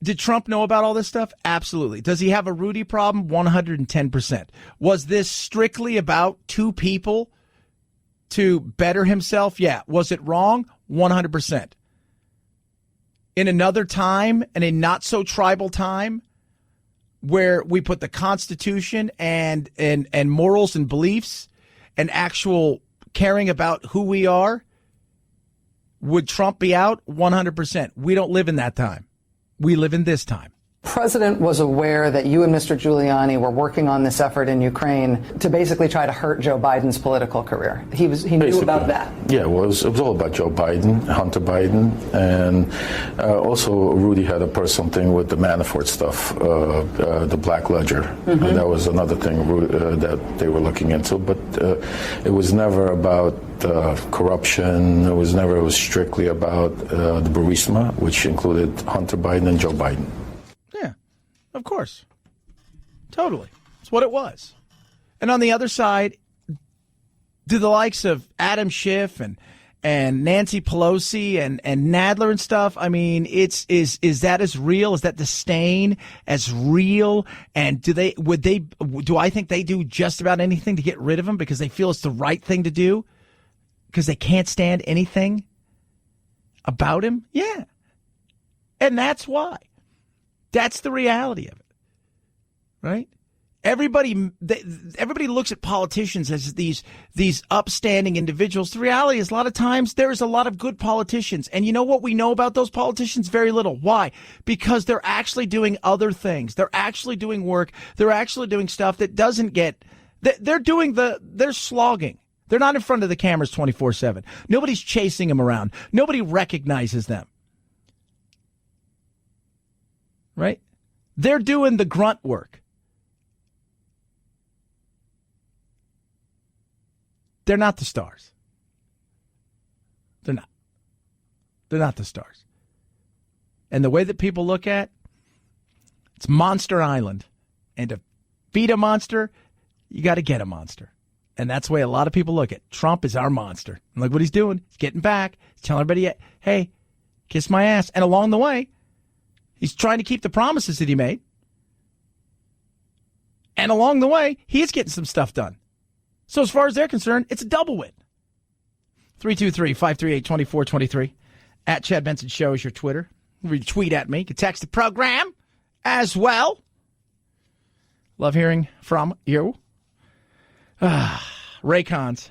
Did Trump know about all this stuff? Absolutely. Does he have a Rudy problem? 110%. Was this strictly about two people to better himself? Yeah. Was it wrong? 100%. In another time, and a not so tribal time, where we put the Constitution and morals and beliefs and actual caring about who we are, would Trump be out? 100%. We don't live in that time. We live in this time. The president was aware that you and Mr. Giuliani were working on this effort in Ukraine to basically try to hurt Joe Biden's political career. He knew about that. Yeah, it was all about Joe Biden, Hunter Biden, and also Rudy had a personal thing with the Manafort stuff, the Black Ledger. Mm-hmm. That was another thing that they were looking into, but it was never about corruption. It was strictly about the Burisma, which included Hunter Biden and Joe Biden. Yeah, of course. Totally. That's what it was. And on the other side, do the likes of Adam Schiff and Nancy Pelosi and Nadler and stuff, I mean, is that as real? Is that disdain as real? And do I think they do just about anything to get rid of him because they feel it's the right thing to do? Because they can't stand anything about him? Yeah. And that's why. That's the reality of it. Right? Everybody looks at politicians as these upstanding individuals. The reality is a lot of times there's a lot of good politicians. And you know what we know about those politicians? Very little. Why? Because they're actually doing other things. They're actually doing work. They're actually doing stuff that doesn't get, they're slogging. They're not in front of the cameras 24/7. Nobody's chasing them around. Nobody recognizes them. Right? They're doing the grunt work. They're not the stars. They're not. They're not the stars. And the way that people look at it's Monster Island. And to feed a monster, you got to get a monster. And that's the way a lot of people look at Trump is our monster. And look what he's doing. He's getting back. He's telling everybody, hey, kiss my ass. And along the way, he's trying to keep the promises that he made. And along the way, he is getting some stuff done. So as far as they're concerned, it's a double win. 323-538-2423. At Chad Benson Show is your Twitter. Retweet at me. You can text the program as well. Love hearing from you. Raycons.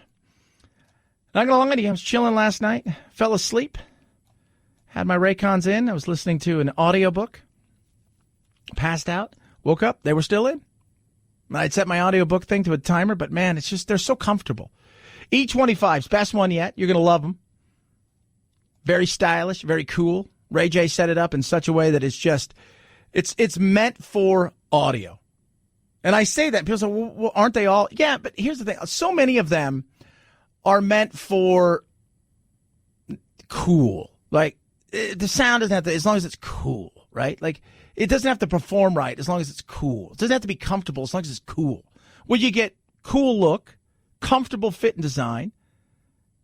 Not gonna lie to you, I was chilling last night. Fell asleep. Had my Raycons in. I was listening to an audiobook. Passed out. Woke up. They were still in. I'd set my audiobook thing to a timer, but man, it's just, they're so comfortable. E25's best one yet. You're going to love them. very stylish, very cool. Ray J set it up in such a way that it's meant for audio. And I say that, people say, well, aren't they all? Yeah, but here's the thing. So many of them are meant for cool. Like, the sound doesn't have to, as long as it's cool, right? Like, it doesn't have to perform right as long as it's cool. It doesn't have to be comfortable as long as it's cool. Well, you get cool look, comfortable fit and design,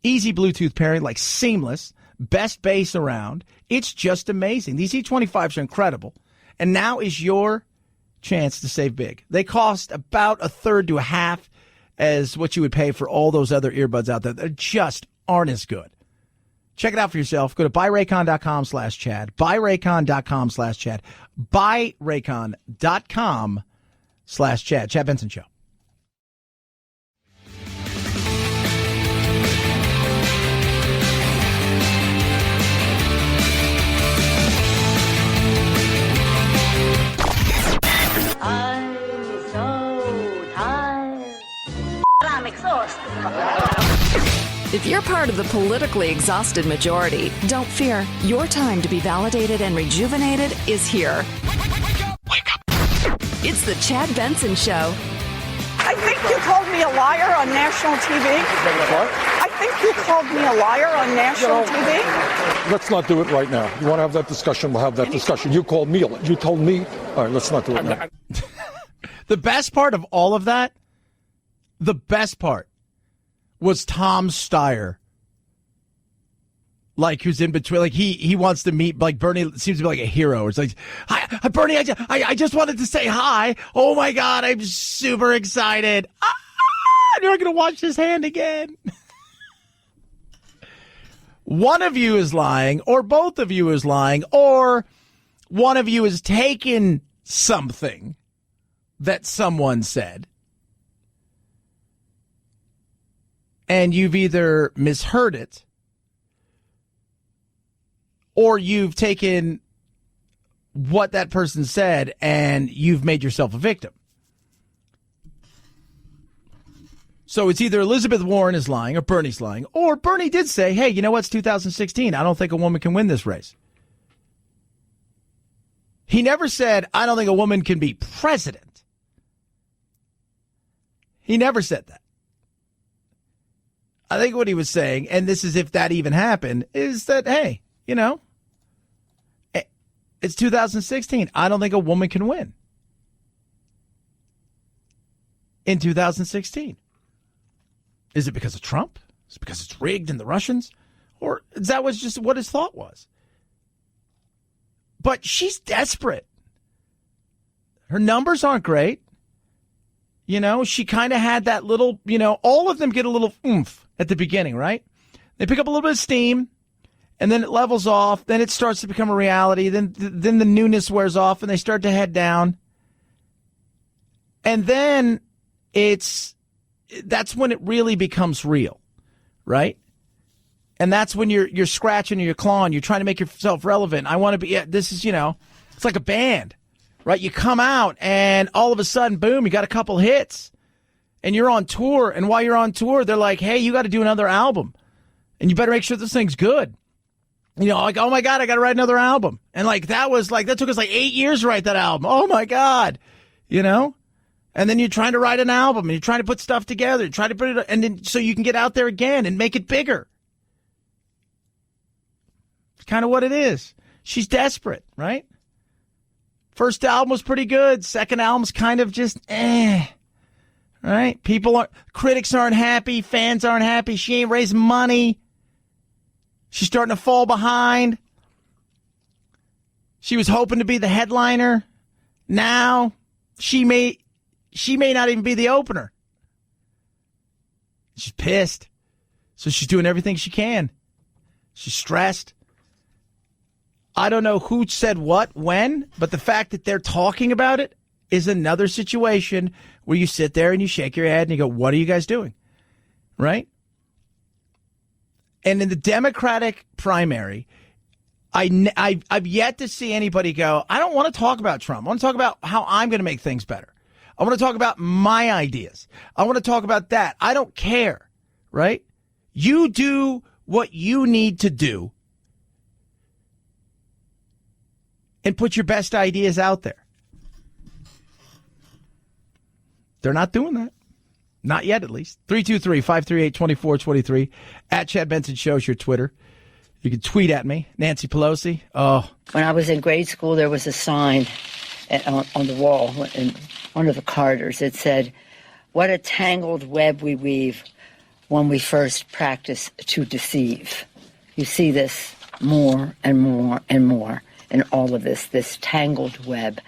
easy Bluetooth pairing, like seamless, best bass around. It's just amazing. These E25s are incredible. And now is your chance to save big. They cost about a third to a half as what you would pay for all those other earbuds out there that just aren't as good. Check it out for yourself. Go to buyraycon.com/Chad. Buyraycon.com/Chad. Buyraycon.com/Chad. Chad Benson Show. I'm so tired. I'm exhausted. If you're part of the politically exhausted majority, don't fear. Your time to be validated and rejuvenated is here. Wake up. It's the Chad Benson Show. I think you called me a liar on national TV. What? I think you called me a liar on national TV. Let's not do it right now. You want to have that discussion? We'll have that discussion. You called me. You told me. All right, let's not do it now. The best part of all of that, the best part, was Tom Steyer. Like, who's in between, like he wants to meet, like Bernie seems to be like a hero. It's like, hi, Bernie, I just wanted to say hi. Oh my God, I'm super excited. You're going to wash his hand again. One of you is lying, or both of you is lying, or one of you has taken something that someone said, and you've either misheard it, or you've taken what that person said and you've made yourself a victim. So it's either Elizabeth Warren is lying or Bernie's lying, or Bernie did say, hey, you know what? It's 2016. I don't think a woman can win this race. He never said, I don't think a woman can be president. He never said that. I think what he was saying, and this is if that even happened, is that, hey, you know, it's 2016. I don't think a woman can win in 2016. Is it because of Trump? Is it because it's rigged and the Russians? Or is that was just what his thought was? But she's desperate. Her numbers aren't great. You know, she kind of had that little, you know, all of them get a little oomph at the beginning, right? They pick up a little bit of steam, and then it levels off. Then it starts to become a reality. Then the newness wears off, and they start to head down. And then that's when it really becomes real, right? And that's when you're scratching and you're clawing. You're trying to make yourself relevant. I want to be, this is, you know, it's like a band, right? You come out and all of a sudden, boom, you got a couple hits and you're on tour. And while you're on tour, they're like, hey, you got to do another album and you better make sure this thing's good. You know, like, oh my God, I got to write another album. And like, that took us like 8 years to write that album. Oh my God, you know? And then you're trying to write an album and you're trying to put stuff together, try to put it, and then so you can get out there again and make it bigger. It's kind of what it is. She's desperate, right? First album was pretty good. Second album's kind of just, right? Critics aren't happy. Fans aren't happy. She ain't raising money. She's starting to fall behind. She was hoping to be the headliner. Now she may not even be the opener. She's pissed. So she's doing everything she can. She's stressed. I don't know who said what, when, but the fact that they're talking about it is another situation where you sit there and you shake your head and you go, what are you guys doing? Right? And in the Democratic primary, I've yet to see anybody go, I don't want to talk about Trump. I want to talk about how I'm going to make things better. I want to talk about my ideas. I want to talk about that. I don't care, right? You do what you need to do and put your best ideas out there. They're not doing that. Not yet, at least. 323-538-2423. At Chad Benson Show is your Twitter. You can tweet at me. Nancy Pelosi. Oh. When I was in grade school, there was a sign on the wall in one of the corridors. It said, "What a tangled web we weave when we first practice to deceive." You see this more and more and more in all of this tangled web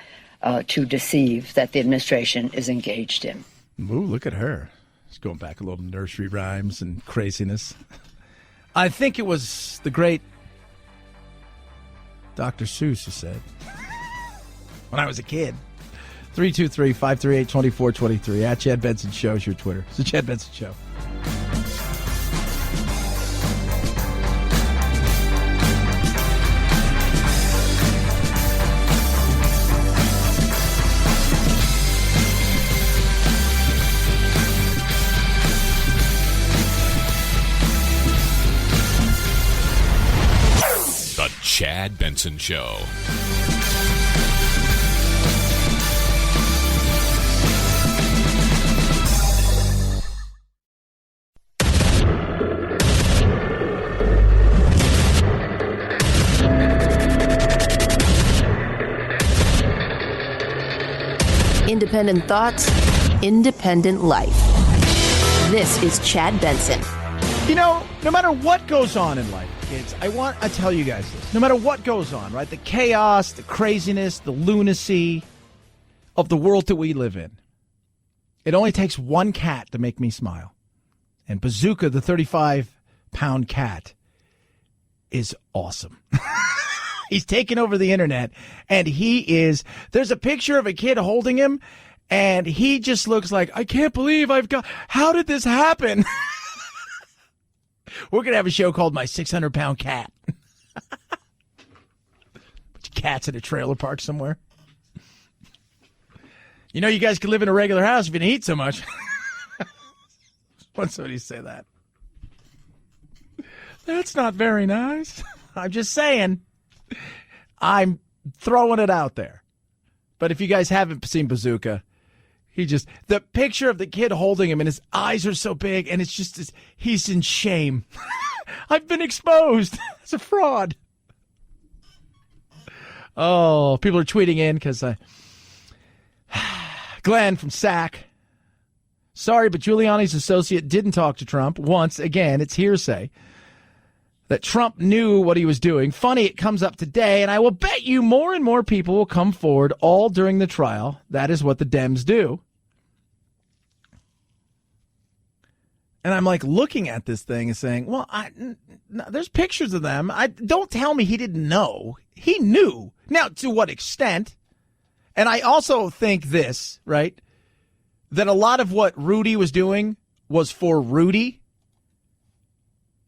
to deceive that the administration is engaged in. Ooh, look at her. She's going back a little nursery rhymes and craziness. I think it was the great Dr. Seuss who said, when I was a kid. 323-538-2423. At Chad Benson Show is your Twitter. It's the Chad Benson Show. The Chad Benson Show. Independent thoughts, independent life. This is Chad Benson. You know, no matter what goes on in life, kids, I tell you guys this. No matter what goes on, right? The chaos, the craziness, the lunacy of the world that we live in. It only takes one cat to make me smile. And Bazooka, the 35-pound cat, is awesome. He's taken over the internet, and there's a picture of a kid holding him, and he just looks like, I can't believe how did this happen? We're going to have a show called My 600-Pound Cat. Bunch of cats in a trailer park somewhere. You know, you guys could live in a regular house if you didn't eat so much. Why somebody say that? That's not very nice. I'm just saying. I'm throwing it out there. But if you guys haven't seen Bazooka, the picture of the kid holding him and his eyes are so big and it's just, he's in shame. I've been exposed as a fraud. Oh, people are tweeting in because Glenn from SAC. Sorry, but Giuliani's associate didn't talk to Trump. Once again, it's hearsay that Trump knew what he was doing. Funny, it comes up today, and I will bet you more and more people will come forward all during the trial. That is what the Dems do. And I'm like looking at this thing and saying, well, there's pictures of them. Don't tell me he didn't know. He knew. Now, to what extent? And I also think this, right, that a lot of what Rudy was doing was for Rudy.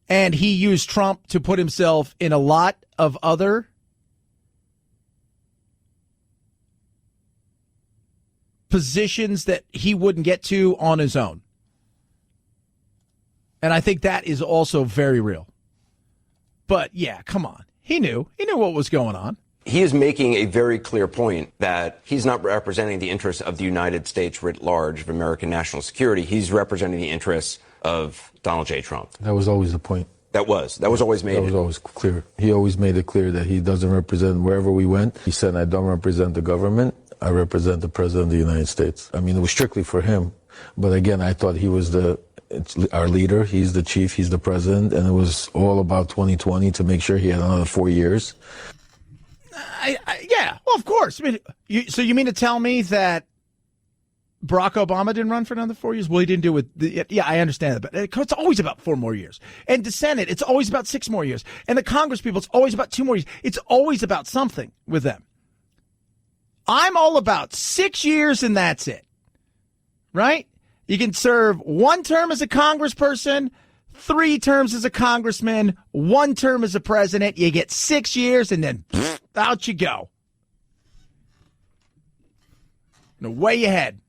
And he used Trump to put himself in a lot of other positions that he wouldn't get to on his own. And I think that is also very real. But, yeah, come on. He knew. He knew what was going on. He is making a very clear point that he's not representing the interests of the United States writ large of American national security. He's representing the interests of Donald J. Trump. That was always the point. That was always made. That was always clear. He always made it clear that he doesn't represent wherever we went. He said, I don't represent the government. I represent the President of the United States. I mean, it was strictly for him. But again, I thought he was our leader. He's the chief. He's the president. And it was all about 2020 to make sure he had another 4 years. Yeah, well, of course. I mean, so you mean to tell me that Barack Obama didn't run for another 4 years? Well, he didn't do it. Yeah, I understand that. But it's always about 4 more years. And the Senate, it's always about 6 more years. And the Congress people, it's always about 2 more years. It's always about something with them. I'm all about 6 years and that's it. Right? You can serve 1 term as a congressperson, 3 terms as a congressman, 1 term as a president. You get 6 years and then out you go. And away you head.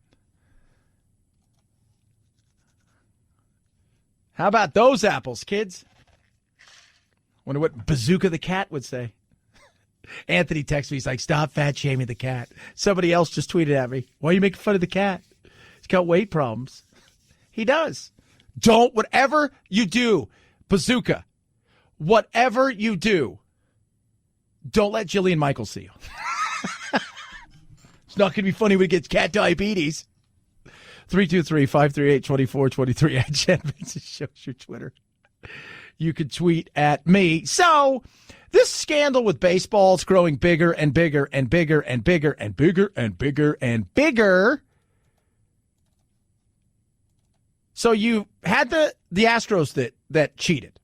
How about those apples, kids? Wonder what Bazooka the cat would say. Anthony texts me. He's like, stop fat shaming the cat. Somebody else just tweeted at me. Why are you making fun of the cat? He's got weight problems. He does. Whatever you do, Bazooka, whatever you do, don't let Jillian Michaels see you. It's not going to be funny when he gets cat diabetes. 323-538-2423 at Chad Benson Show's your Twitter. You could tweet at me. So this scandal with baseball is growing bigger and bigger and bigger and bigger and bigger and bigger and bigger. So you had the Astros that cheated,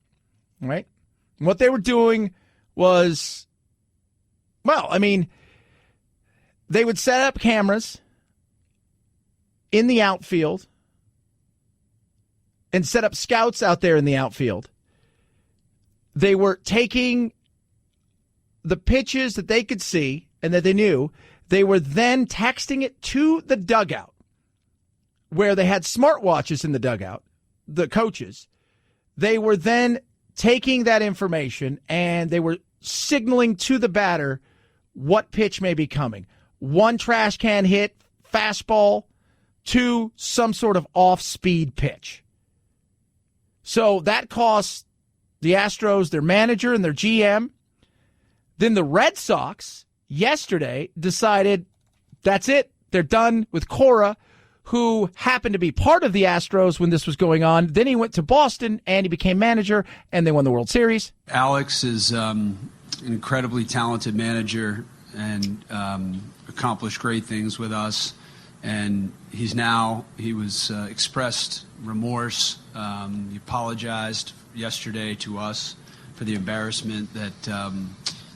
right? And what they were doing was, well, I mean, they would set up cameras in the outfield and set up scouts out there in the outfield. They were taking the pitches that they could see and that they knew. They were then texting it to the dugout where they had smartwatches in the dugout, the coaches. They were then taking that information and they were signaling to the batter what pitch may be coming. 1 trash can hit, fastball, 2 some sort of off-speed pitch. So that cost the Astros their manager and their GM. Then the Red Sox yesterday decided that's it. They're done with Cora, who happened to be part of the Astros when this was going on. Then he went to Boston and he became manager and they won the World Series. Alex is an incredibly talented manager and accomplished great things with us. And he was expressed remorse. He apologized yesterday to us for the embarrassment that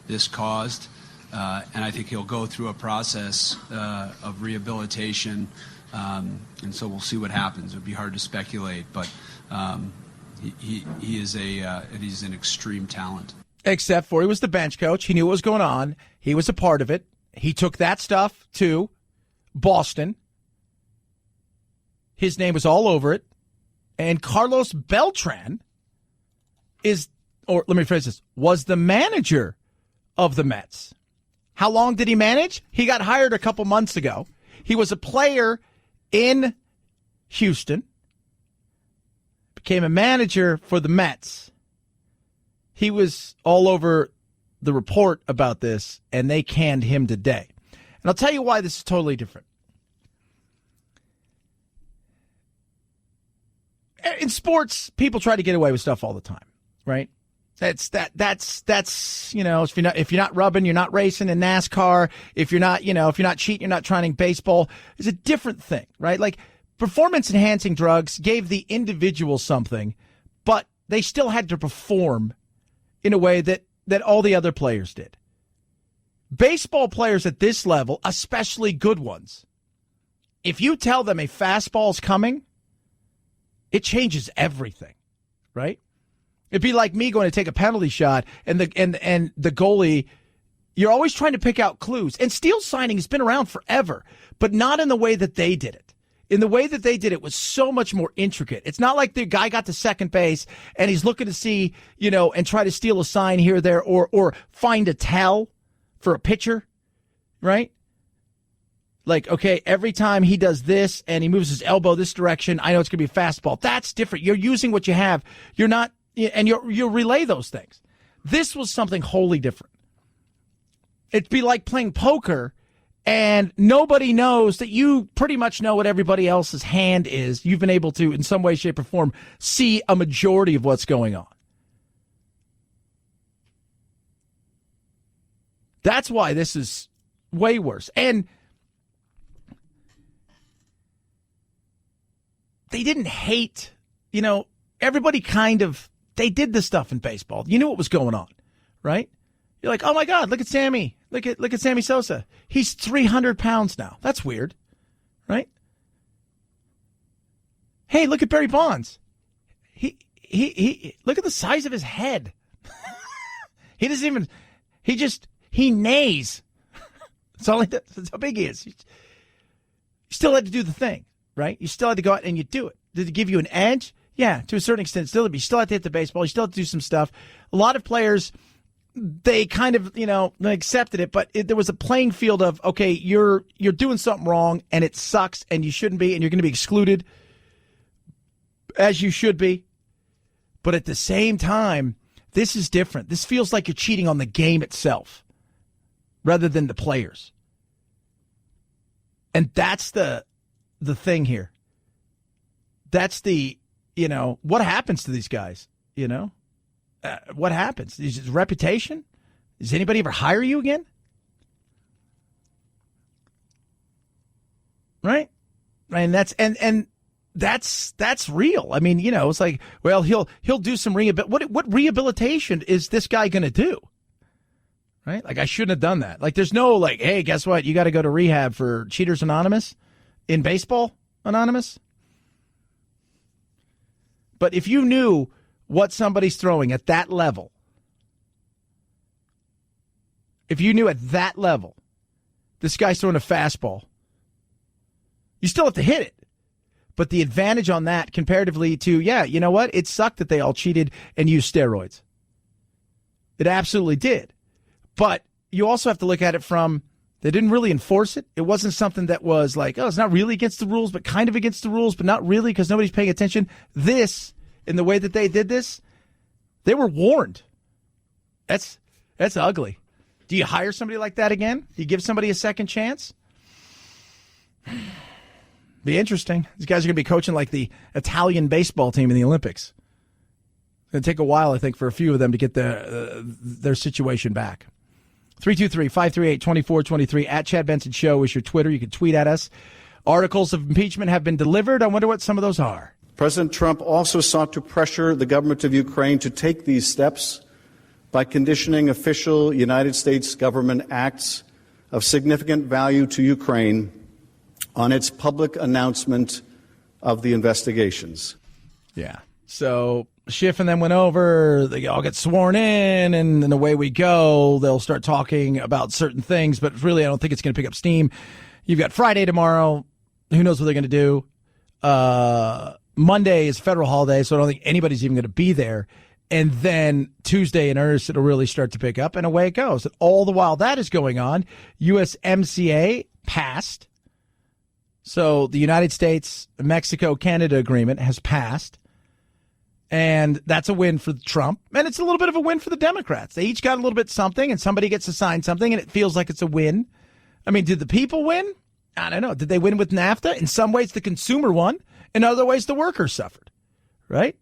this caused. And I think he'll go through a process of rehabilitation. And so we'll see what happens. It would be hard to speculate, but he's an extreme talent. Except for he was the bench coach. He knew what was going on. He was a part of it. He took that stuff to Boston. His name was all over it. And Carlos Beltran was the manager of the Mets. How long did he manage? He got hired a couple months ago. He was a player in Houston, became a manager for the Mets. He was all over the report about this, and they canned him today. And I'll tell you why this is totally different. In sports, people try to get away with stuff all the time, right? That's if you're not rubbing, you're not racing in NASCAR. If you're not cheating, you're not trying baseball. It's a different thing, right? Like performance enhancing drugs gave the individual something, but they still had to perform in a way that all the other players did. Baseball players at this level, especially good ones, if you tell them a fastball's coming, it changes everything, right? It'd be like me going to take a penalty shot and the goalie, you're always trying to pick out clues. And steal signing has been around forever, but not in the way that they did it. In the way that they did it was so much more intricate. It's not like the guy got to second base and he's looking to see, and try to steal a sign here or there or find a tell for a pitcher, right? Like, okay, every time he does this and he moves his elbow this direction, I know it's going to be a fastball. That's different. You're using what you have. You're not, and you'll relay those things. This was something wholly different. It'd be like playing poker and nobody knows that you pretty much know what everybody else's hand is. You've been able to, in some way, shape, or form, see a majority of what's going on. That's why this is way worse. And they didn't hate, everybody they did this stuff in baseball. You knew what was going on, right? You're like, oh my God, look at Sammy. Look at Sammy Sosa. He's 300 pounds now. That's weird, right? Hey, look at Barry Bonds. He look at the size of his head. He neighs. That's all he does. That's how big he is. You still had to do the thing, right? You still had to go out and you do it. Did it give you an edge? Yeah, to a certain extent, you still had to hit the baseball. You still had to do some stuff. A lot of players, they kind of, accepted it, but there was a playing field of, okay, you're doing something wrong and it sucks and you shouldn't be and you're going to be excluded as you should be. But at the same time, this is different. This feels like you're cheating on the game itself rather than the players. And that's the thing here. That's the, what happens to these guys, what happens? Is his reputation? Does anybody ever hire you again? Right? And that's real. I mean, it's like, well, he'll do some what rehabilitation is this guy going to do? Right? Like, I shouldn't have done that. Like, there's no like, hey, guess what? You got to go to rehab for Cheaters Anonymous in Baseball Anonymous. But if you knew what somebody's throwing at that level, if you knew at that level, this guy's throwing a fastball, you still have to hit it. But the advantage on that comparatively to, you know what? It sucked that they all cheated and used steroids. It absolutely did. But you also have to look at it from, they didn't really enforce it. It wasn't something that was like, oh, it's not really against the rules, but kind of against the rules, but not really because nobody's paying attention. This, in the way that they did this, they were warned. That's ugly. Do you hire somebody like that again? Do you give somebody a second chance? Be interesting. These guys are going to be coaching like the Italian baseball team in the Olympics. It's going to take a while, I think, for a few of them to get their situation back. 323-538-2423 at Chad Benson Show is your Twitter. You can tweet at us. Articles of impeachment have been delivered. I wonder what some of those are. President Trump also sought to pressure the government of Ukraine to take these steps by conditioning official United States government acts of significant value to Ukraine on its public announcement of the investigations. Yeah. So Schiff and them went over, they all get sworn in, and away we go. They'll start talking about certain things, but really I don't think it's going to pick up steam. You've got Friday tomorrow. Who knows what they're going to do? Monday is a federal holiday, so I don't think anybody's even going to be there. And then Tuesday in earnest, it'll really start to pick up, and away it goes. And all the while that is going on, USMCA passed. So the United States-Mexico-Canada agreement has passed. And that's a win for Trump. And it's a little bit of a win for the Democrats. They each got a little bit something, and somebody gets assigned something, and it feels like it's a win. I mean, did the people win? I don't know. Did they win with NAFTA? In some ways, the consumer won. In other ways, the workers suffered. Right?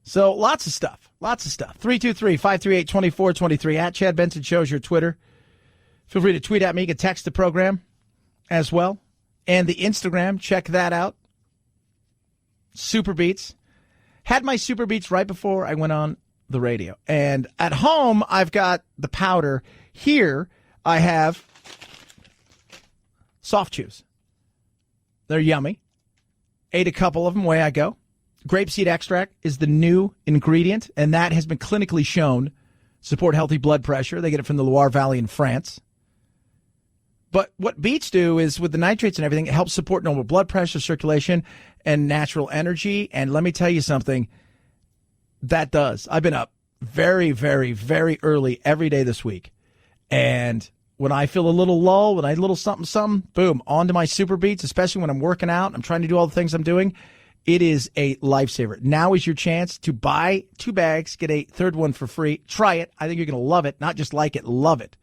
So lots of stuff. 323-538-2423 at Chad Benson Show is your Twitter. Feel free to tweet at me. You can text the program as well. And the Instagram, check that out. Super Beats. Had my Super Beats right before I went on the radio. And at home, I've got the powder. Here, I have Soft Chews. They're yummy. Ate a couple of them, away I go. Grapeseed extract is the new ingredient, and that has been clinically shown to support healthy blood pressure. They get it from the Loire Valley in France. But what Beets do is, with the nitrates and everything, it helps support normal blood pressure, circulation, and natural energy. And let me tell you something, that does. I've been up very, very, very early every day this week. And when I feel a little lull, when I a little something, boom, onto my Super Beets, especially when I'm working out, I'm trying to do all the things I'm doing. It is a lifesaver. Now is your chance to buy 2 bags, get a third one for free. Try it. I think you're going to love it. Not just like it, love it.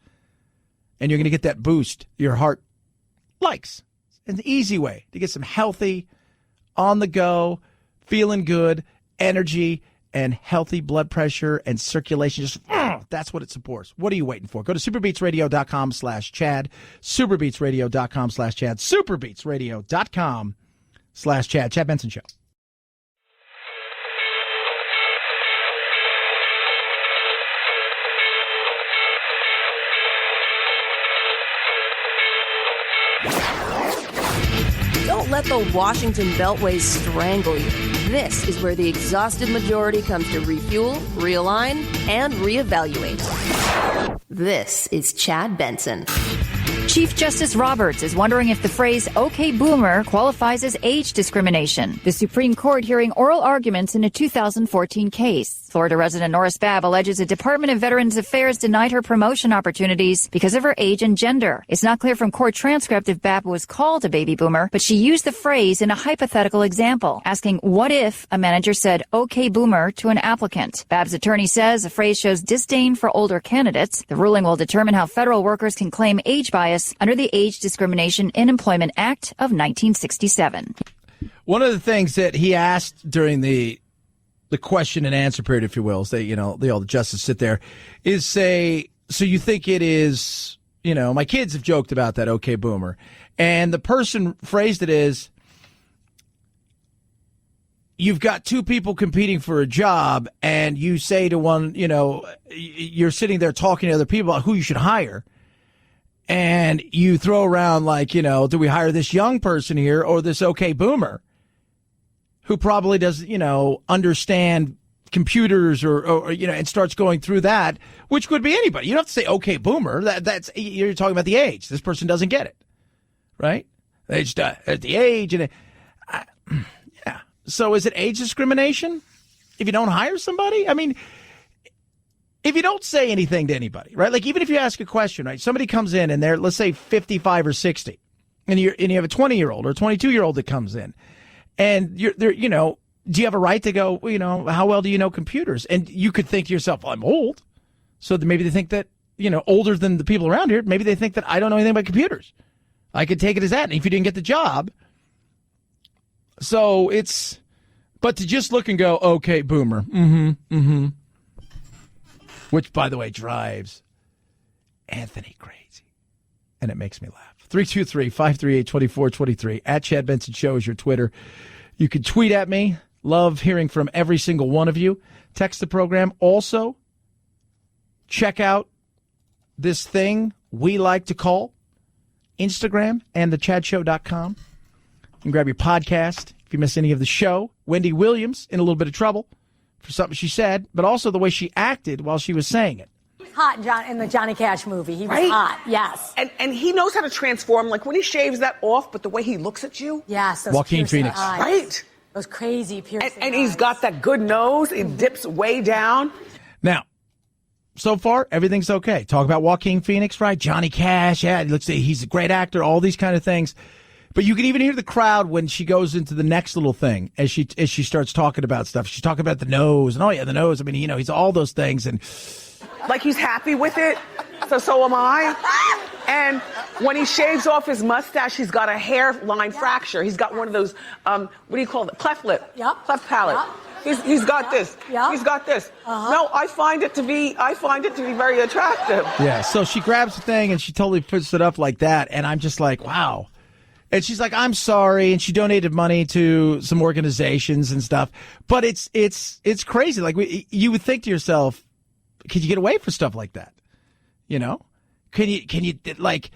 And you're going to get that boost your heart likes. It's an easy way to get some healthy, on the go, feeling good, energy, and healthy blood pressure and circulation. Just that's what it supports. What are you waiting for? Go to superbeatsradio.com/Chad. Superbeatsradio.com/Chad. Superbeatsradio.com/Chad. Chad Benson Show. Don't let the Washington Beltway strangle you. This is where the exhausted majority comes to refuel, realign, and reevaluate. This is Chad Benson. Chief Justice Roberts is wondering if the phrase "okay boomer" qualifies as age discrimination. The Supreme Court hearing oral arguments in a 2014 case. Florida resident Norris Babb alleges the Department of Veterans Affairs denied her promotion opportunities because of her age and gender. It's not clear from court transcript if Babb was called a baby boomer, but she used the phrase in a hypothetical example, asking what if a manager said "okay boomer" to an applicant. Babb's attorney says the phrase shows disdain for older candidates. The ruling will determine how federal workers can claim age bias under the Age Discrimination in Employment Act of 1967. One of the things that he asked during the question and answer period, if you will, is the justices sit there, is say, so you think it is, my kids have joked about that, okay boomer. And the person phrased it as, you've got two people competing for a job and you say to one, you're sitting there talking to other people about who you should hire. And you throw around like, do we hire this young person here or this okay boomer who probably doesn't, understand computers or and starts going through that, which could be anybody. You don't have to say okay boomer. That's you're talking about the age. This person doesn't get it, right? They just at the age and yeah. So is it age discrimination if you don't hire somebody? I mean, if you don't say anything to anybody, right? Like even if you ask a question, right? Somebody comes in and they're, let's say 55 or 60 and you have a 20-year-old or a 22-year-old that comes in and do you have a right to go, how well do you know computers? And you could think to yourself, well, I'm old. So maybe they think that, older than the people around here, maybe they think that I don't know anything about computers. I could take it as that. And if you didn't get the job. So but to just look and go, okay, boomer. Which, by the way, drives Anthony crazy. And it makes me laugh. 323-538-2423. At Chad Benson Show is your Twitter. You can tweet at me. Love hearing from every single one of you. Text the program. Also, check out this thing we like to call Instagram and thechadshow.com. You can grab your podcast if you miss any of the show. Wendy Williams in a little bit of trouble for something she said, but also the way she acted while she was saying it. Hot in the Johnny Cash movie. He was hot, yes. And he knows how to transform, like when he shaves that off, but the way he looks at you. Yes, those Joaquin Phoenix. Eyes. Right. Those crazy piercing and he's got that good nose. It dips way down. Now, so far, everything's okay. Talk about Joaquin Phoenix, right? Johnny Cash, yeah, he's a great actor, all these kind of things. But you can even hear the crowd when she goes into the next little thing as she starts talking about stuff. She's talking about the nose and the nose. I mean, he's all those things and like he's happy with it. So am I. And when he shaves off his mustache, he's got a hairline fracture. He's got one of those what do you call it? Cleft lip. Yep. Cleft palate. Yep. He's got this. Yep. He's got this. No, I find it to be very attractive. Yeah. So she grabs the thing and she totally puts it up like that, and I'm just like, wow. And she's like, I'm sorry. And she donated money to some organizations and stuff. But it's crazy. Like you would think to yourself, could you get away for stuff like that? Can you like,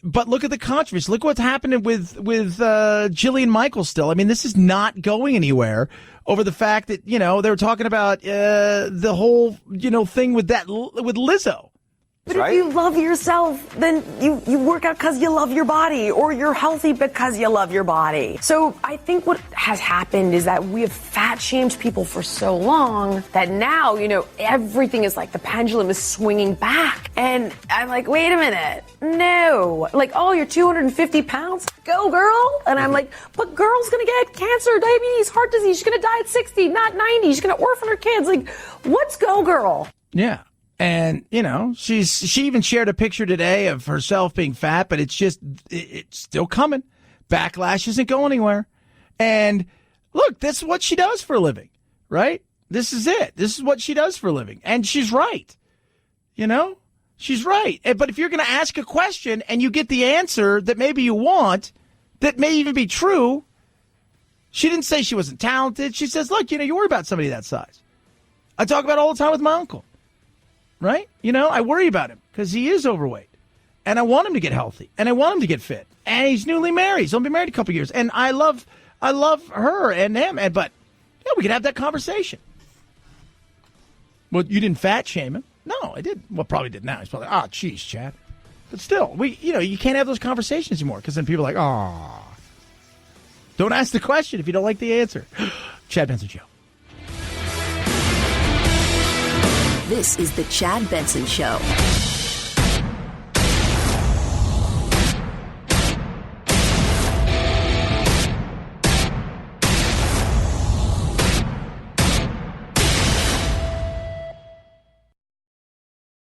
but look at the controversy. Look what's happening with Jillian Michaels still. I mean, this is not going anywhere over the fact that, they were talking about the whole, thing with Lizzo. But if you love yourself, then you work out because you love your body, or you're healthy because you love your body. So I think what has happened is that we have fat shamed people for so long that now, everything is like the pendulum is swinging back. And I'm like, wait a minute. No. Like, oh, you're 250 pounds? Go, girl. And I'm like, but girl's going to get cancer, diabetes, heart disease. She's going to die at 60, not 90. She's going to orphan her kids. Like, what's go, girl? Yeah. And, she even shared a picture today of herself being fat, but it's still coming. Backlash isn't going anywhere. And look, this is what she does for a living, right? This is it. This is what she does for a living. And she's right. She's right. But if you're going to ask a question and you get the answer that maybe you want, that may even be true, she didn't say she wasn't talented. She says, look, you worry about somebody that size. I talk about it all the time with my uncle. Right? I worry about him because he is overweight and I want him to get healthy and I want him to get fit. And he's newly married. He's only been married a couple of years. And I love her and him. But we could have that conversation. Well, you didn't fat shame him. No, I didn't. Well, probably did now. He's probably, geez, Chad. But still, you can't have those conversations anymore because then people are like, oh, don't ask the question if you don't like the answer. Chad Benson Show. This is the Chad Benson Show.